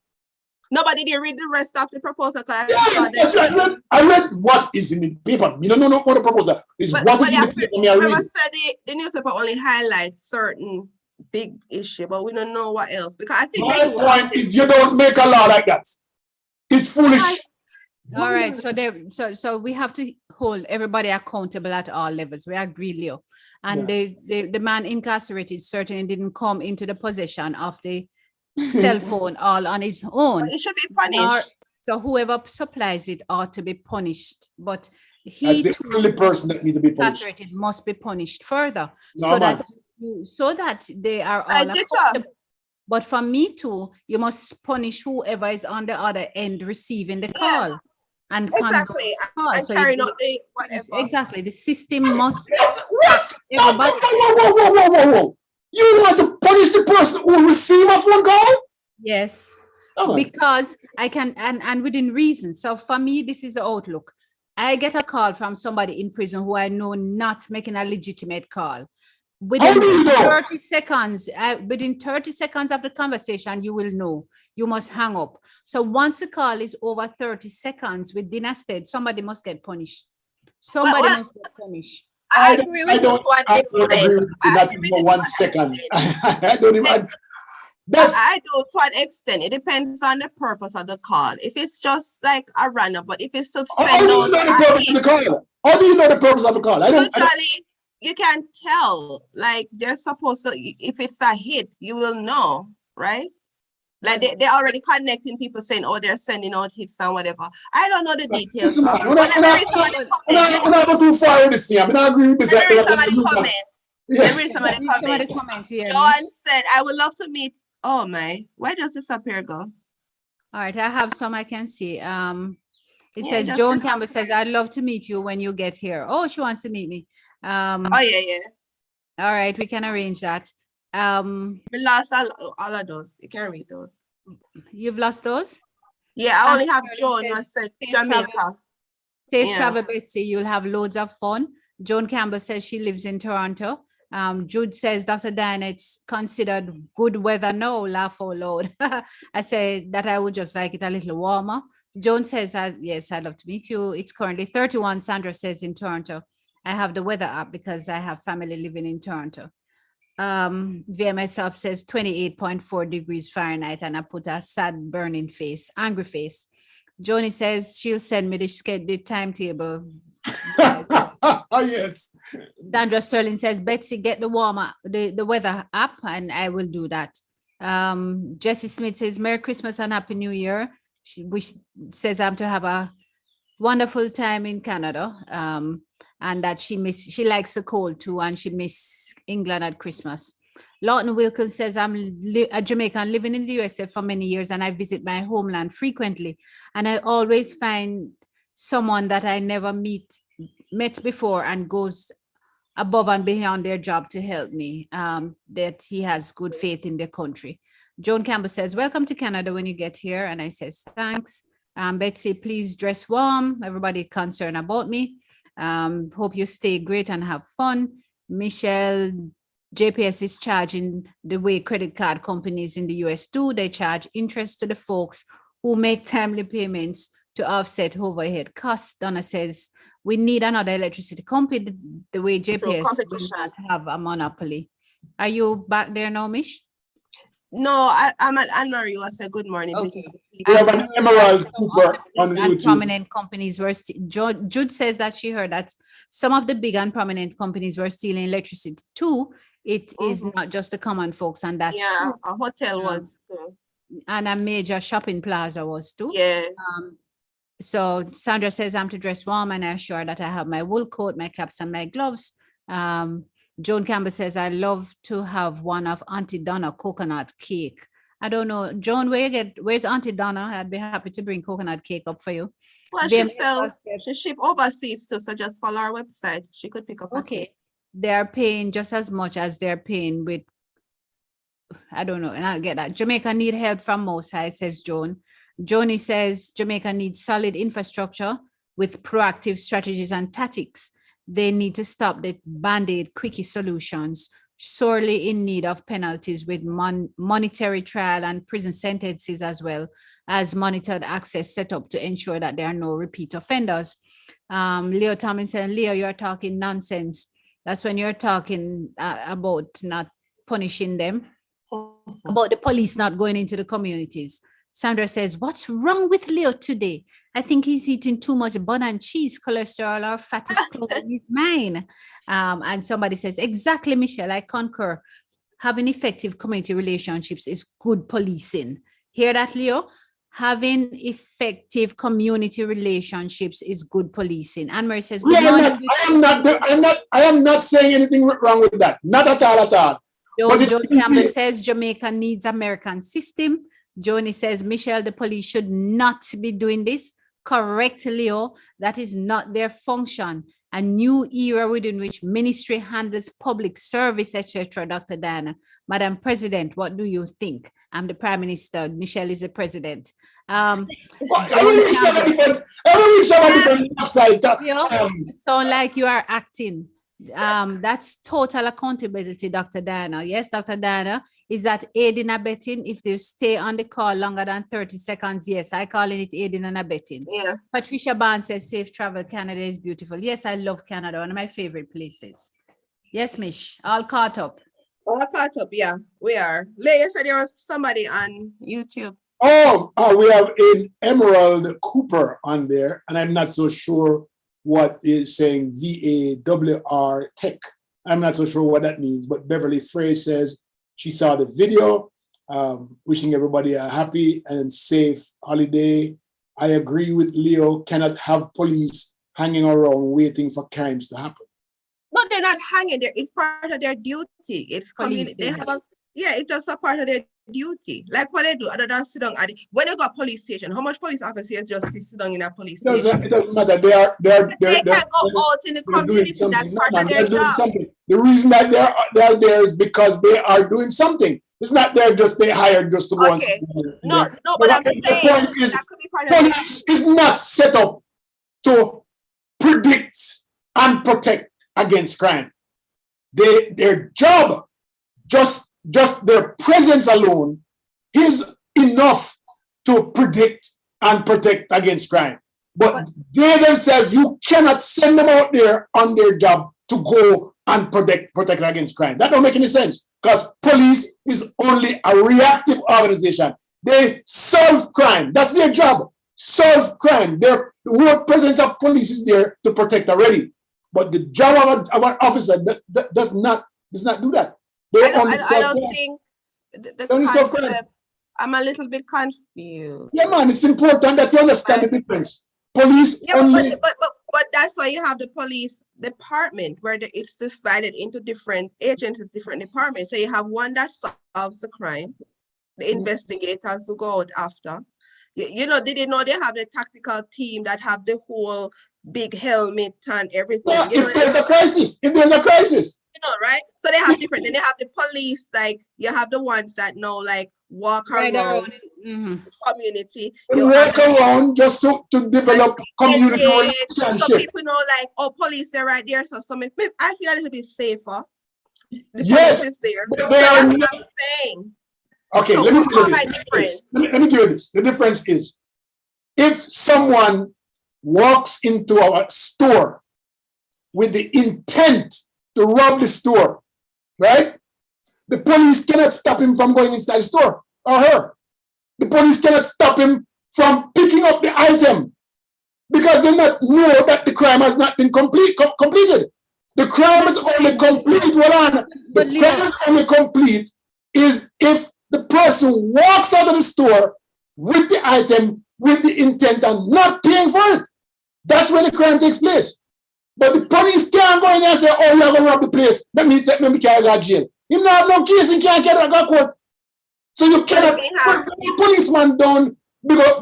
B: Nobody did read the rest of the proposal.
A: Yeah, that's right. I read what is in the paper. You don't know what the proposal is. What is in the paper? Me I read.
B: Said the newspaper only highlights certain big issue, but we don't know what else, because I think
A: My point is, you don't make a law like that. It's foolish.
C: All right, so we have to hold everybody accountable at all levels. We agree, Leo. And the man incarcerated certainly didn't come into the possession of the cell phone all on his own.
B: It should be punished.
C: So whoever supplies it ought to be punished. But
A: That's the only person that needs to be punished.
C: Incarcerated must be punished further,
A: No,
C: so that they are all accountable. But for me too, you must punish whoever is on the other end receiving the call. And
B: exactly. And
C: so
B: carrying out the whatever.
C: Exactly. The system must.
A: What?
C: Everybody.
A: Whoa. You want to punish the person who receive a phone call?
C: Yes.
A: Oh.
C: Because I can, and within reason. So for me, this is the outlook. I get a call from somebody in prison who I know not making a legitimate call. Within 30 seconds, within 30 seconds of the conversation, you will know. You must hang up. So once the call is over 30 seconds within a state, somebody must get punished. Somebody must get punished.
B: I agree with you to an extent.
A: Not even 1 second. I don't even.
B: I do to an extent. It depends on the purpose of the call. If it's just like a random, but if it's to spend
A: How do you know the purpose of the call? How do you know the purpose of the call?
B: Usually, you can tell. Like they're supposed to. If it's a hit, you will know, right? Like they're already connecting people saying, oh, they're sending out hits and whatever. I don't know the details.
A: I'm not too far with this. I'm not agree with this.
B: Let me read some of the comments.
C: Here.
B: John said, I would love to meet. Oh my, where does this up here go?
C: All right, I have some I can see. It says, Joan Campbell says, I'd love to meet you when you get here. Oh, she wants to meet me.
B: Oh, yeah.
C: All right, we can arrange that.
B: We lost all of those. You can read those.
C: You've lost those?
B: Yeah, I only have Joan who said Jamaica.
C: Safe travel, Betsy. You'll have loads of fun. Joan Campbell says she lives in Toronto. Jude says, Dr. Diana, it's considered good weather now, laugh out loud. I say that I would just like it a little warmer. Joan says, yes, I'd love to meet you. It's currently 31, Sandra says, in Toronto. I have the weather app because I have family living in Toronto. VMS up says 28.4 degrees Fahrenheit, and I put a sad burning face, angry face. Joni says she'll send me the timetable
A: Yes.
C: Dandra Sterling says, Betsy, get the weather app, and I will do that. Jesse Smith says, Merry Christmas and Happy New Year. She says I'm to have a wonderful time in Canada. And that she likes the cold too, and she miss England at Christmas. Lawton Wilkins says, I'm a Jamaican living in the USA for many years, and I visit my homeland frequently. And I always find someone that I never met before and goes above and beyond their job to help me, that he has good faith in the country. Joan Campbell says, welcome to Canada when you get here. And I says, thanks. Betsy, please dress warm. Everybody concerned about me. Hope you stay great and have fun. Michelle, JPS is charging the way credit card companies in the US do. They charge interest to the folks who make timely payments to offset overhead costs. Donna says, we need another electricity company the way JPS does not have a monopoly. Are you back there now, Mish?
B: No, I'm at Anne-Marie. I said good morning.
C: Okay.
A: We have an Emerald Cooper on
C: And
A: YouTube.
C: prominent companies were Jude says that she heard that some of the big and prominent companies were stealing electricity too. It is not just the common folks, and that's
B: yeah,
C: true.
B: a hotel was too.
C: And a major shopping plaza was too.
B: Yeah.
C: So Sandra says I'm to dress warm, and I assure that I have my wool coat, my caps, and my gloves. Joan Campbell says I love to have one of Auntie Donna coconut cake. I don't know, Joan, where's Auntie Donna? I'd be happy to bring coconut cake up for you.
B: Well, she ship overseas too, so just follow our website. She could pick up a cake.
C: They're paying just as much as they're paying with, I don't know, and I'll get that. Jamaica need help from Most High, says Joan. Joni says Jamaica needs solid infrastructure with proactive strategies and tactics. They need to stop the band-aid quickie solutions, sorely in need of penalties with monetary trial and prison sentences, as well as monitored access set up to ensure that there are no repeat offenders. Leo Tomlinson, Leo, you're talking nonsense. That's when you're talking about not punishing them, about the police not going into the communities. Sandra says, what's wrong with Leo today? I think he's eating too much bun and cheese, cholesterol or fat is clogging his mind. And somebody says, exactly, Michelle, I concur. Having effective community relationships is good policing. Hear that, Leo? Having effective community relationships is good policing. Anne-Marie says, good morning.
A: I am not saying anything wrong with that. Not at all, at all.
C: Joe Campbell says Jamaica needs American system. Joni says, Michelle, the police should not be doing this. Correct, Leo. That is not their function. A new era within which ministry handles public service, etc. Dr. Diana. Madam President, what do you think? I'm the Prime Minister. Michelle is the President. Sound like you are acting. That's total accountability, Dr. Diana. Yes, Dr. Diana, is that aiding and abetting? If they stay on the call longer than 30 seconds, yes, I call it aiding and abetting.
B: Yeah.
C: Patricia Barnes says, safe travel, Canada is beautiful. Yes, I love Canada, one of my favorite places. Yes, Mish, all caught up.
B: All caught up, yeah, we are. Leah said there was somebody on YouTube.
A: We have an Emerald Cooper on there, and I'm not so sure what is saying VAWR Tech. I'm not so sure what that means, but Beverly Frey says she saw the video, wishing everybody a happy and safe holiday. I agree with Leo, cannot have police hanging around waiting for crimes to happen.
B: But they're not hanging there. It's part of their duty. It's community. They have it's just a part of their duty. Like what they do, other than sit down when they go to police station, how much police officers just sit down in a police station?
A: It doesn't matter. They
B: can't go out in the community. That's part of their job.
A: The reason that they're there is because they are doing something. It's not they're hired just to go and sit there.
B: No, but I'm saying that could be part of
A: police is not set up to predict and protect against crime. Their job, just their presence alone is enough to predict and protect against crime. But they themselves, you cannot send them out there on their job to go and protect against crime. That don't make any sense, because police is only a reactive organization. They solve crime. That's their job. solve crime. The whole presence of police is there to protect already. But the job of an officer does not do that. They only
B: I
A: solve
B: don't
A: crime.
B: think the
A: They only solve crime.
B: concept. I'm a little bit confused.
A: Yeah, man, it's important that you understand the difference. Police
B: Yeah,
A: only.
B: but that's why you have the police department where it's divided into different agencies, different departments. So you have one that solves the crime, the investigators who go out after. You know, did you know they have the tactical team that have the whole big helmet and everything?
A: Yeah,
B: You know,
A: if there's a crisis,
B: you know, right? So they have different. Then they have the police, like you have the ones that know, like walk
C: Right
B: around
C: around.
B: the community.
A: we
B: You have
A: walk around just to develop community
B: engage. Some
A: relationship.
B: people know, like, oh, police, they're right there. So some, I feel a little bit safer. The
A: Yes,
B: police is there.
A: but
B: So
A: they
B: that's
A: are
B: what
A: not.
B: I'm saying.
A: Okay,
B: So
A: let me
B: how
A: tell
B: am I
A: you
B: different?
A: this. Let me tell you this. The difference is if someone walks into our store with the intent to rob the store, right? The police cannot stop him from going inside the store, or her. The police cannot stop him from picking up the item because they not know that the crime has not been completed. The crime is only complete. Hold on.
C: But
A: The
C: Leo,
A: crime is only complete is if the person walks out of the store with the item with the intent and not paying for it. That's when the crime takes place. But the police can't go in there and say, oh, you're going to rob the place. Let me carry that jail. You don't have no case and can't get a court. So you cannot put the policeman down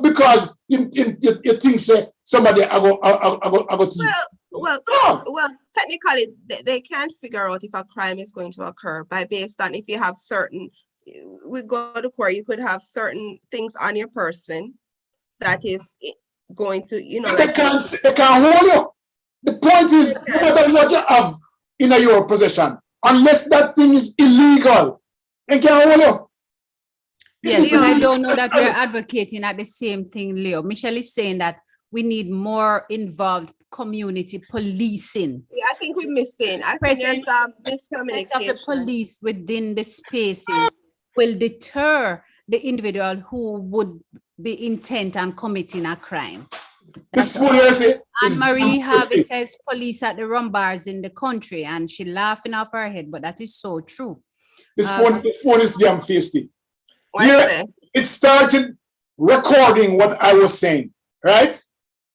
A: because you think say somebody I go thief.
B: Well, technically, they can't figure out if a crime is going to occur based on if you have certain. We go to court, you could have certain things on your person that is going to, you know,
A: they
B: like
A: can't hold you. The point is, no matter what you have in your possession, unless that thing is illegal, they can't hold you.
C: yes, but I don't know that we're advocating at the same thing, Leo. Michelle is saying that we need more involved community policing.
B: Yeah, I think we're missing. I think
C: Presence
B: there's
C: of the
B: miscommunication.
C: police within the spaces will deter the individual who would be intent on committing a crime.
A: This fool here say,
C: Anne-Marie Harvey says police at the rum bars in the country, and she laughing off her head, but that is so true.
A: this phone is damn feisty.
B: What is
A: Yeah,
B: it?
A: it started recording what I was saying, right?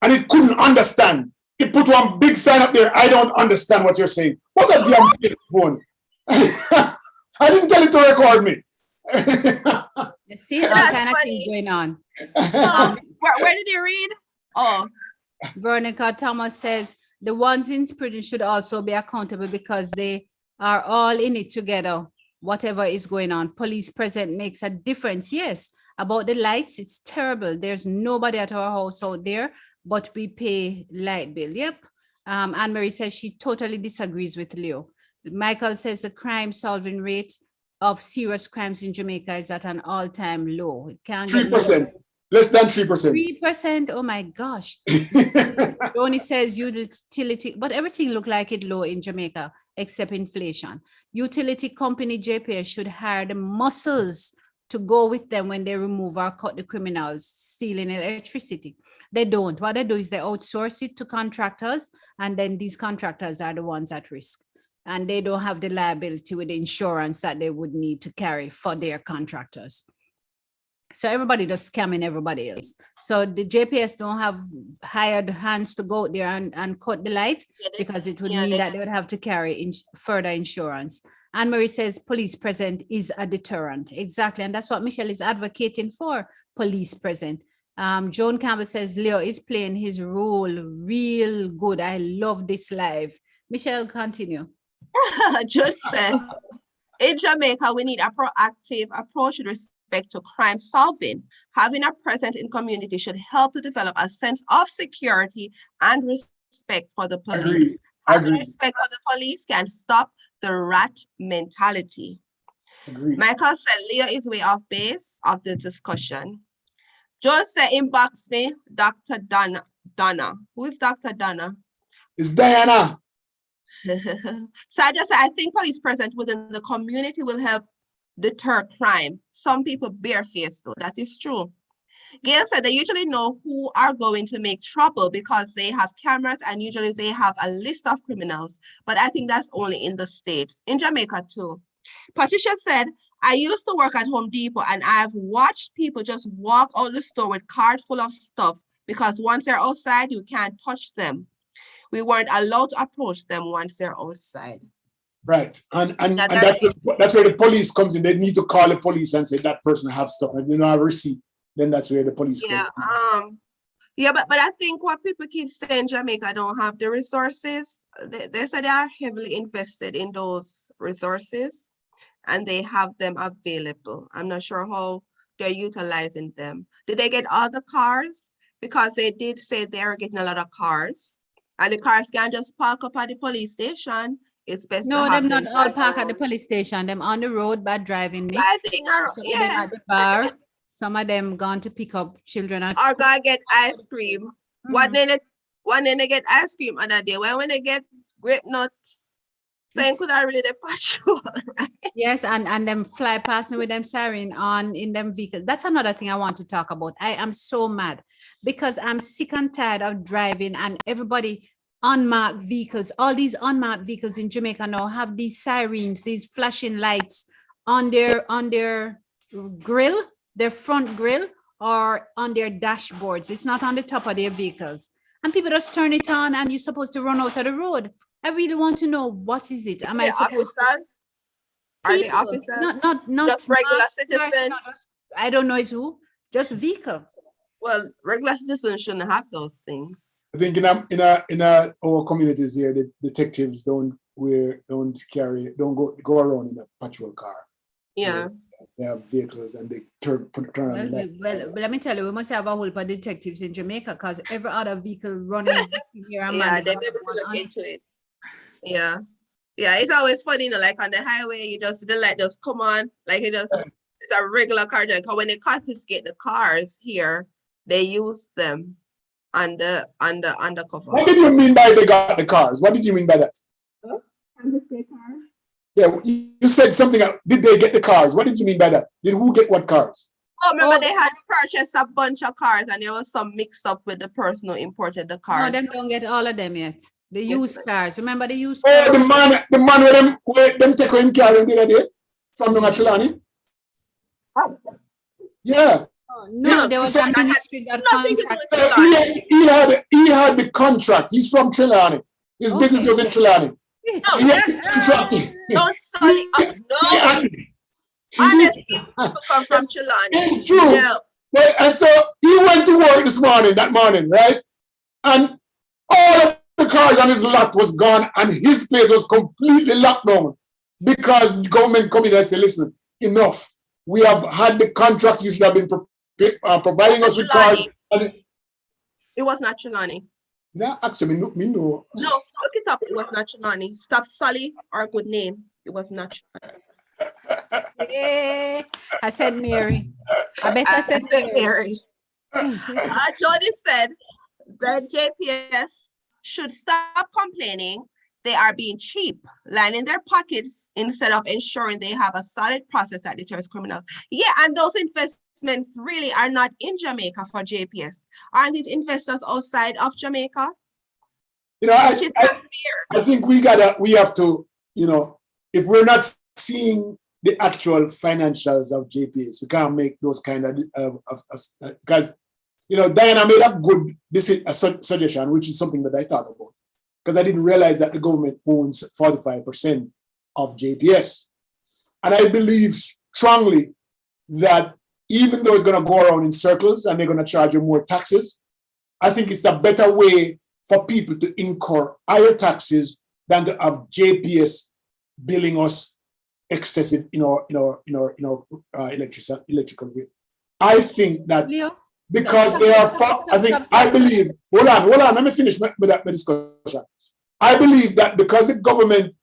A: And it couldn't understand. It put one big sign up there. I don't understand what you're saying. What a damn big phone. I didn't tell it to record me.
C: You see all
B: That's
C: kind of
B: funny.
C: things going on.
B: Where did you read? Oh,
C: Veronica Thomas says the ones in prison should also be accountable because they are all in it together. Whatever is going on, police present makes a difference. Yes, about the lights, it's terrible. There's nobody at our house out there, but we pay light bill. Yep. Anne-Marie says she totally disagrees with Leo. Michael says the crime solving rate of serious crimes in Jamaica is at an all-time low. It can't get
A: 3%. Less than 3%.
C: 3%. Oh my gosh. Ronnie says utility, but everything look like it low in Jamaica except inflation. Utility company JPS should hire the muscles to go with them when they remove or cut the criminals stealing electricity. They don't. What they do is they outsource it to contractors, and then these contractors are the ones at risk. And they don't have the liability with the insurance that they would need to carry for their contractors. So everybody just scamming everybody else. So the JPS don't have hired hands to go there and cut the light because it would mean that they would have to carry further insurance. Anne-Marie says police present is a deterrent. Exactly. And that's what Michelle is advocating for, police present. Joan Campbell says Leo is playing his role real good. I love this live. Michelle, continue.
B: just in Jamaica, we need a proactive approach with respect to crime solving. Having a presence in community should help to develop a sense of security and respect for the police. Having respect for the police can stop the rat mentality. Michael said Leo is way off base of the discussion. Joe said inbox me, Dr. Donna. Who is Dr. Donna?
A: It's Diana.
B: So I think police presence within the community will help deter crime. Some people barefaced though, that is true. Gail said they usually know who are going to make trouble because they have cameras and usually they have a list of criminals. But I think that's only in the States. In Jamaica too. Patricia said, I used to work at Home Depot and I've watched people just walk out the store with cart full of stuff because once they're outside, you can't touch them. We weren't allowed to approach them once they're outside.
A: Right. And
B: Yeah,
A: that's where the police comes in. They need to call the police and say that person have stuff. And you know, have a receipt. Then that's where the police
B: Yeah,
A: come.
B: yeah, but I think what people keep saying Jamaica don't have the resources. They say they are heavily invested in those resources and they have them available. I'm not sure how they're utilizing them. Did they get all the cars? Because they did say they're getting a lot of cars. And the cars can't just park up at the police station. It's best to
C: No,
B: have
C: them
B: them
C: not all
B: on
C: park at the
B: road.
C: police station. Them on the road by driving me.
B: Driving around,
C: Some of them
B: yeah.
C: at the bar. Some of them gone to pick up children at
B: Or
C: school.
B: go get ice cream. One day they get ice cream other day. When they get grape nut, saying could I really the patrol, right?
C: Yes, and them fly past me with them siren on in them vehicles. That's another thing I want to talk about. I am so mad because I'm sick and tired of driving and everybody unmarked vehicles. All these unmarked vehicles in Jamaica now have these sirens, these flashing lights on their grill, their front grill, or on their dashboards. It's not on the top of their vehicles. And people just turn it on and you're supposed to run out of the road. I really want to know what is it? Am I
B: The
C: supposed to?
B: officers? Are they
C: People,
B: officers?
C: not
B: Just regular
C: masked
B: citizens?
C: person, not just- I don't know it's who, just vehicles.
B: Well, regular citizens shouldn't have those things.
A: I think in our communities here, the detectives don't go around in a patrol car.
B: Yeah.
A: They have vehicles and they turn on the light.
C: Well, let me tell you, we must have a whole bunch of detectives in Jamaica because every other vehicle running here and
B: Yeah,
C: man,
B: they maybe to look into it. Yeah. Yeah, it's always funny, you know, like on the highway, the light just come on, like it's a regular car. Because when they confiscate the cars here, they use them undercover.
A: What did you mean by they got the cars? What did you mean by that?
B: Confiscate cars?
A: Yeah, you said something. Did they get the cars? What did you mean by that? Did who get what cars?
B: Oh, remember they had purchased a bunch of cars and there was some mix up with the person who imported the
C: No,
B: cars.
C: them don't get all of them yet. The used cars. Remember the used
A: Oh,
C: cars?
A: the man with them take in car the other day from Trelawney. Yeah.
C: Oh, no, there was a
B: that had
C: ministry that
B: nothing to do
C: contract.
B: with Trelawney.
A: He had the contract. He's from Trelawney. His
C: Okay.
A: business was in Trelawney.
B: No,
A: He had the contract.
B: don't study up. No, honestly, people come from Trelawney.
A: It's true.
B: No.
A: Right, and so he went to work that morning, right? And all of the cars on his lot was gone and his place was completely locked down because the government come in and say, listen, enough. We have had the contract. You should have been providing us with cars.
B: It was not Trelawney.
A: Yeah, actually, me know.
B: No, look it up. It was not Trelawney. Stop Sully or a good name. It was not Trelawney.
C: Yeah, I said Mary. I bet I said Mary.
B: Jody said that JPS should stop complaining. They are being cheap, lining their pockets instead of ensuring they have a solid process that deters criminals. Yeah, and those investments really are not in Jamaica for JPS. Aren't these investors outside of Jamaica?
A: You know,
B: Which is not fair.
A: I think we have to, you know, if we're not seeing the actual financials of JPS, we can't make those kind of because, you know, Diana made a good suggestion, which is something that I thought about. Because I didn't realize that the government owns 45% of JPS. And I believe strongly that even though it's going to go around in circles and they're going to charge you more taxes, I think it's a better way for people to incur higher taxes than to have JPS billing us excessive in our electrical rate. I think that
C: Leo?
A: because
C: Stop,
A: they are,
C: stop,
A: I think,
C: stop,
A: I
C: stop.
A: believe, hold on, let me finish my discussion. I believe that because the government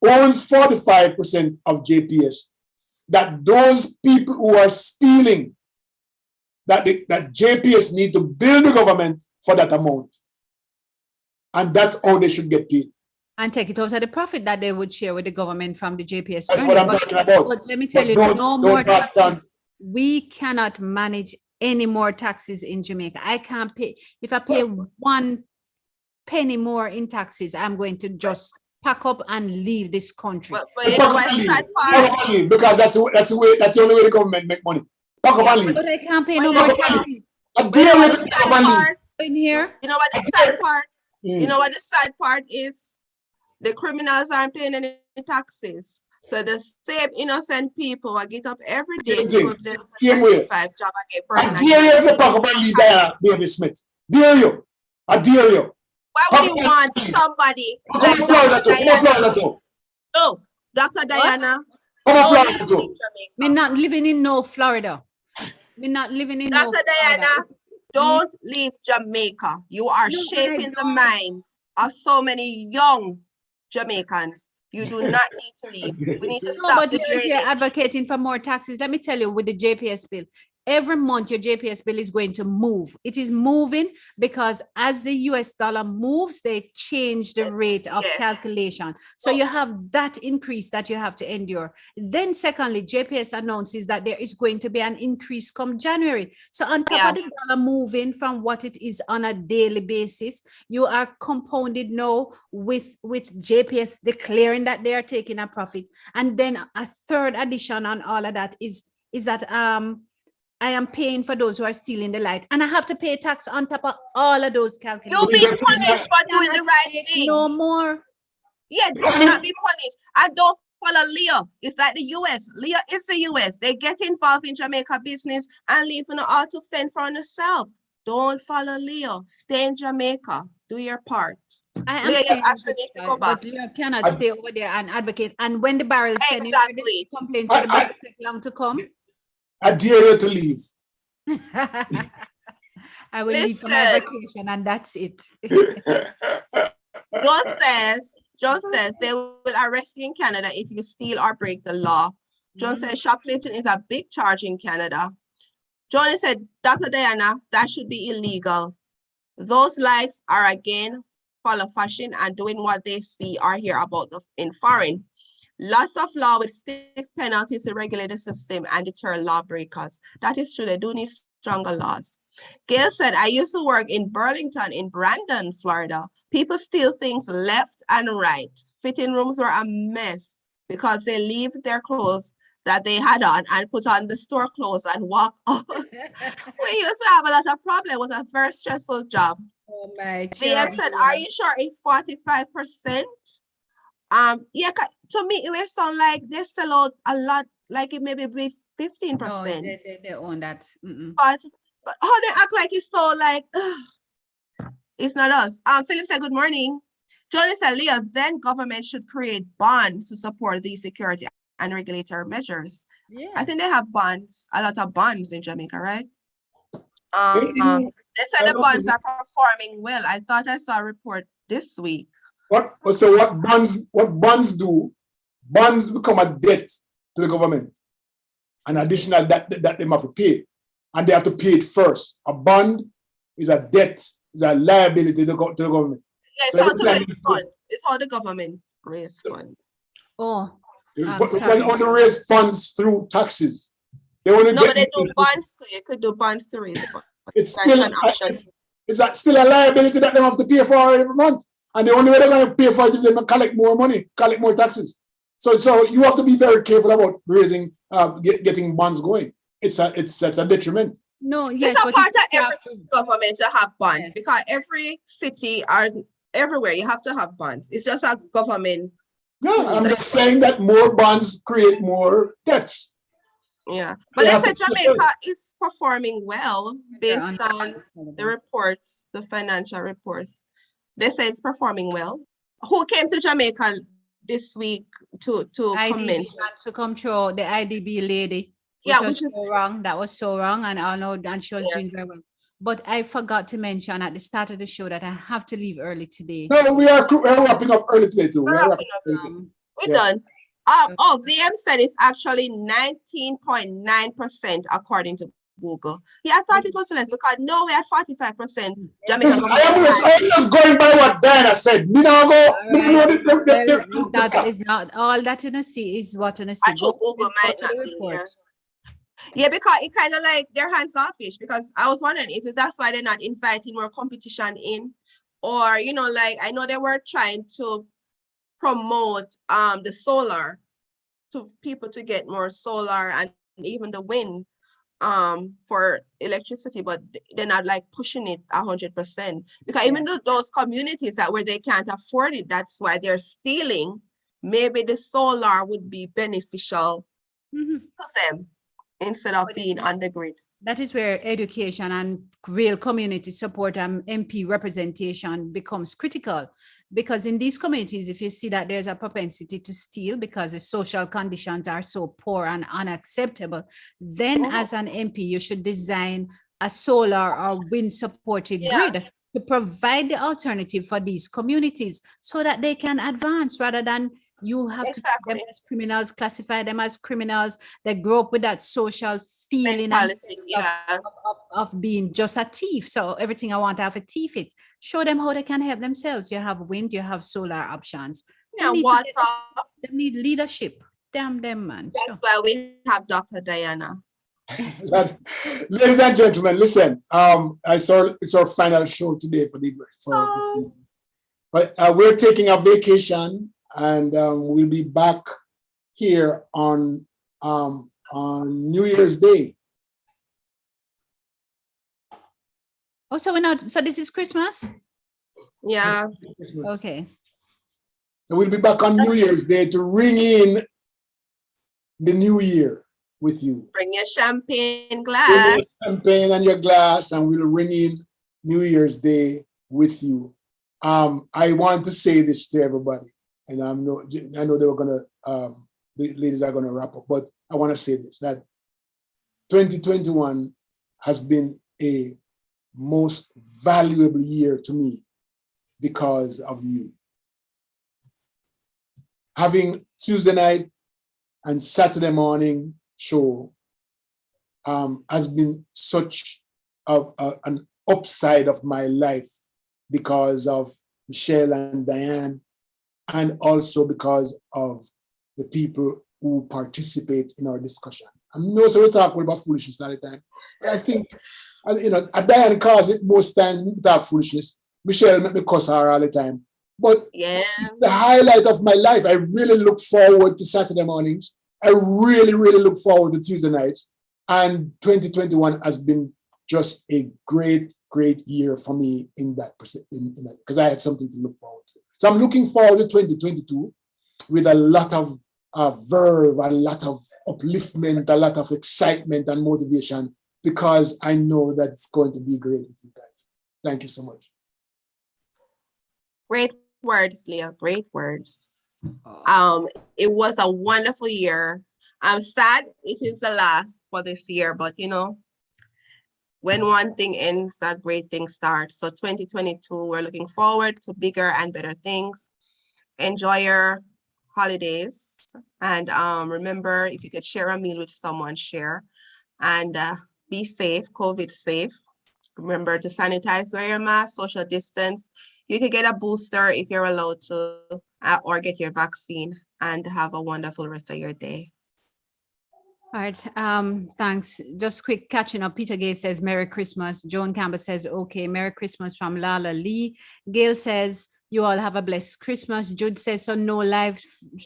A: owns 45% of JPS, that those people who are stealing, that JPS need to bill the government for that amount. And that's how they should get paid.
C: And take it out of the profit that they would share with the government from the JPS.
A: That's
C: earning.
A: what I'm talking about.
C: But let me tell
A: But
C: you,
A: don't-
C: no
A: don't
C: more
A: pass down.
C: taxes. We cannot manage any more taxes in Jamaica. I can't pay. If I pay 1 penny more in taxes, I'm going to just pack up and leave this country.
B: But you know what the sad part?
A: Because that's the only way the government make money. Pack up and leave.
C: But I can't pay
B: But
C: no
B: you
C: more
B: know
C: taxes
A: I
B: But you
A: dare
B: know
A: you
B: what
A: to
B: the
A: pack
B: sad
A: up and leave.
B: part?
C: in here.
B: You know what the sad part?
A: Mm.
B: You know what the sad part is? The criminals aren't paying any taxes. So the same innocent people I get up every day
A: Same
B: to go
A: thing.
B: to the
A: Same way.
B: 5 job and get
A: I
B: permanent.
A: dare you to pack up and leave Diana Baby Smith. Dare you. I dare you.
B: Why would you want somebody like
A: Come on, Florida
B: Dr.
A: too. Come on,
B: Diana?
A: Florida too.
B: No, Dr. Diana.
A: Come on,
B: Don't
A: Florida
B: leave
A: too.
B: Jamaica.
C: Me not living in no Florida. Me not living in no
B: Dr.
C: Florida.
B: Diana, don't leave Jamaica. You are
C: No, I
B: shaping the
C: don't.
B: minds of so many young Jamaicans. You do not need to leave. We need to
C: No,
B: stop
C: but
B: the
C: you're
B: drainage.
C: advocating for more taxes. Let me tell you, with the JPS bill, every month your JPS bill is going to move. It is moving because as the US dollar moves, they change the rate of
B: Yes.
C: calculation. So you have that increase that you have to endure. Then secondly, JPS announces that there is going to be an increase come January. So on top of the dollar moving from what it is on a daily basis, you are compounded now with JPS declaring that they are taking a profit. And then a third addition on all of that is that I am paying for those who are stealing the light, and I have to pay tax on top of all of those calculations.
B: You'll be punished for doing the right thing.
C: No more.
B: Yeah, you will not be punished. And don't follow Leo. It's like the US. Leo is the US. They get involved in Jamaica business and leave you all to fend for yourself. Don't follow Leo. Stay in Jamaica. Do your part.
C: I am
B: Leo, you
C: saying,
B: actually need to go back.
C: but you cannot stay over there and advocate. And when the barrel is sending
B: Exactly.
C: complaints, the barrel take long to come.
A: I dare you to leave.
C: I will leave for my
B: Listen.
C: vacation, and that's it.
B: John says they will arrest you in Canada if you steal or break the law. John says shoplifting is a big charge in Canada. Johnny said, Dr. Diana, that should be illegal. Those lights are again follow fashion and doing what they see or hear about in foreign. Lots of law with stiff penalties to regulate the system and deter lawbreakers. That is true. They do need stronger laws. Gail said, I used to work in Burlington in Brandon, Florida. People steal things left and right. Fitting rooms were a mess because they leave their clothes that they had on and put on the store clothes and walk off. We used to have a lot of problems. It was a very stressful job.
C: Oh my
B: VM said, are you sure it's 45%? Yeah, to me, it will sound like they sell out a lot, like it maybe be 15%.
C: No, they own that.
B: But how they act like it's so like, it's not us. Philip said, good morning. Johnny said, Leah, then government should create bonds to support these security and regulatory measures.
C: Yeah.
B: I think they have bonds, a lot of bonds in Jamaica, right? They said the bonds are performing well. I thought I saw a report this week.
A: What bonds do? Bonds become a debt to the government. An additional that they have to pay. And they have to pay it first. A bond is a debt, is a liability to the government.
B: Yeah,
A: So
B: it's
A: every
B: how
A: time
B: to fund. It's how the government raise fund.
C: Oh,
A: They
C: sorry.
A: only raise funds through taxes. They only
B: No, but
A: get,
B: they do bonds too. You could do bonds to raise fund.
A: it's
B: That's
A: still
B: an option.
A: it's still a liability that they have to pay for every month. And the only way they're going to pay for it is if they collect more money, collect more taxes. So you have to be very careful about raising, getting bonds going. It's a detriment.
C: no, yes,
B: It's a
C: but
B: part
C: it's
B: of every government to have bonds,
C: Yes.
B: because every city or everywhere you have to have bonds. It's just a government.
A: Yeah, I'm just saying that more bonds create more debts.
B: Yeah, but
A: Yeah,
B: they said
A: but-
B: Jamaica is performing well
C: They're
B: based on the reports, the financial reports. They say it's performing well. Who came to Jamaica this week to
C: IDB
B: comment?
C: wants to come through the IDB lady.
B: Yeah,
C: was
B: which is
C: so wrong. That was so wrong. And I know and she was
B: Yeah.
C: doing very well. But I forgot to mention at the start of the show that I have to leave early today.
A: No, we're wrapping up early today too.
B: We're
A: We're
B: wrapping
A: wrapping
B: up.
A: up early.
B: We're
A: Yeah.
B: done. VM said it's actually 19.9% according to Google. Yeah, I thought it was less because no, we had 45%. Jamaica
A: Listen, I
B: government
A: am just going by what Diana said. Me now go.
C: All
A: me know
C: right. Well, that
A: the-
C: is not all that you see is what you see.
B: Actually, Google
C: Go
B: might
C: to
B: not
C: the
B: be,
C: report.
B: Yeah, because it kind of like their hands offish. Because I was wondering, is it that's why they're not inviting more competition in, or like I know they were trying to promote the solar to people to get more solar and even the wind for electricity, but they're not like pushing it 100%, because even though those communities that where they can't afford it, that's why they're stealing. Maybe the solar would be beneficial
C: Mhm.
B: to them instead of being on the grid.
C: That is where education and real community support and MP representation becomes critical, because in these communities, if you see that there's a propensity to steal because the social conditions are so poor and unacceptable, then as an MP, you should design a solar or wind supported grid to provide the alternative for these communities so that they can advance, rather than you have to treat them as criminals, classify them as criminals. They grow up with that social feeling and
B: Mentality,
C: of being just a thief. So everything I want to have a thief it. Show them how they can help themselves. You have wind, you have solar options.
B: Yeah, water.
C: They need leadership. Damn them, man.
B: That's why we have Dr. Diana.
A: Ladies and gentlemen, listen. I saw it's our final show today but we're taking a vacation, and we'll be back here on New Year's Day.
C: Oh, so we're not. So this is Christmas.
B: Yeah.
C: Okay.
A: So we'll be back on New Year's Day to ring in the new year with you.
B: Bring your champagne
A: Bring your
B: glass.
A: champagne and your glass, and we'll ring in New Year's Day with you. I want to say this to everybody, and I know they were gonna, the ladies are gonna wrap up, but I want to say this: that 2021 has been a most valuable year to me because of you. Having Tuesday night and Saturday morning show has been such an upside of my life because of Michelle and Diane, and also because of the people who participate in our discussion. I know, so we talk about foolishness all the time. I think, Diane calls it most times we talk foolishness. Michelle make me cuss her all the time. But the highlight of my life, I really look forward to Saturday mornings. I really, really look forward to Tuesday nights. And 2021 has been just a great, great year for me in that, because I had something to look forward to. So I'm looking forward to 2022 with a lot of verve, a lot of upliftment, a lot of excitement and motivation, because I know that it's going to be great with you guys. Thank you so much.
B: Great words, Leah. Great words. It was a wonderful year. I'm sad it is the last for this year, but when one thing ends, a great thing starts. So 2022, we're looking forward to bigger and better things. Enjoy your holidays. And remember, if you could share a meal with someone, share. And be safe, COVID safe. Remember to sanitize, wear your mask, social distance. You can get a booster if you're allowed to, or get your vaccine, and have a wonderful rest of your day.
C: All right. Thanks. Just quick catching up. Peter Gay says, Merry Christmas. Joan Campbell says, okay. Merry Christmas from Lala Lee. Gail says, you all have a blessed Christmas. Jude says, so no live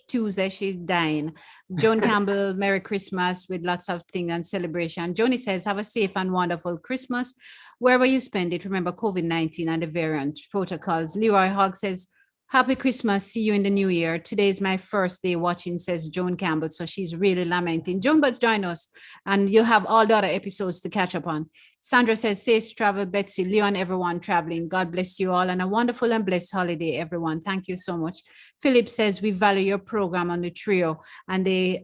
C: Tuesday, she's dying. Joan Campbell, Merry Christmas with lots of things and celebration. Joni says, have a safe and wonderful Christmas. Wherever you spend it, remember COVID-19 and the variant protocols. Leroy Hogg says, Happy Christmas. See you in the new year. Today is my first day watching, says Joan Campbell. So she's really lamenting. Joan, but join us. And you have all the other episodes to catch up on. Sandra says, safe travel, Betsy, Leon, everyone traveling. God bless you all and a wonderful and blessed holiday, everyone. Thank you so much. Philip says, we value your program on the trio and the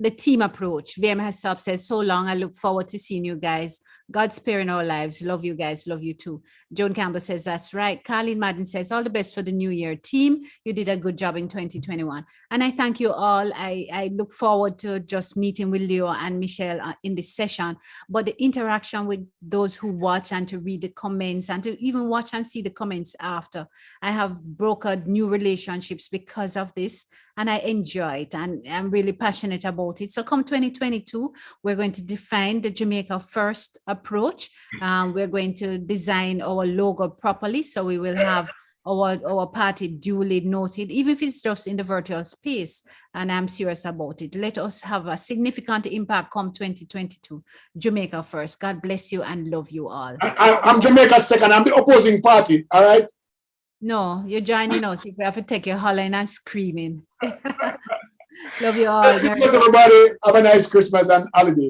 C: the team approach. VMS Sub says, so long. I look forward to seeing you guys. God spare in our lives. Love you guys. Love you too. Joan Campbell says, that's right. Carlene Madden says, all the best for the new year. Team, you did a good job in 2021. And I thank you all. I look forward to just meeting with Leo and Michelle in this session. But the interaction with those who watch and to read the comments and to even watch and see the comments after. I have brokered new relationships because of this. And I enjoy it. And I'm really passionate about about it. So come 2022, we're going to define the Jamaica First approach. We're going to design our logo properly. So we will have our party duly noted, even if it's just in the virtual space. And I'm serious about it. Let us have a significant impact come 2022. Jamaica First. God bless you and love you all.
A: I'm Jamaica second. I'm the opposing party. All right.
C: No, you're joining us if we have to take you hollering and screaming. Love you all.
A: Everybody, have a nice Christmas and holiday.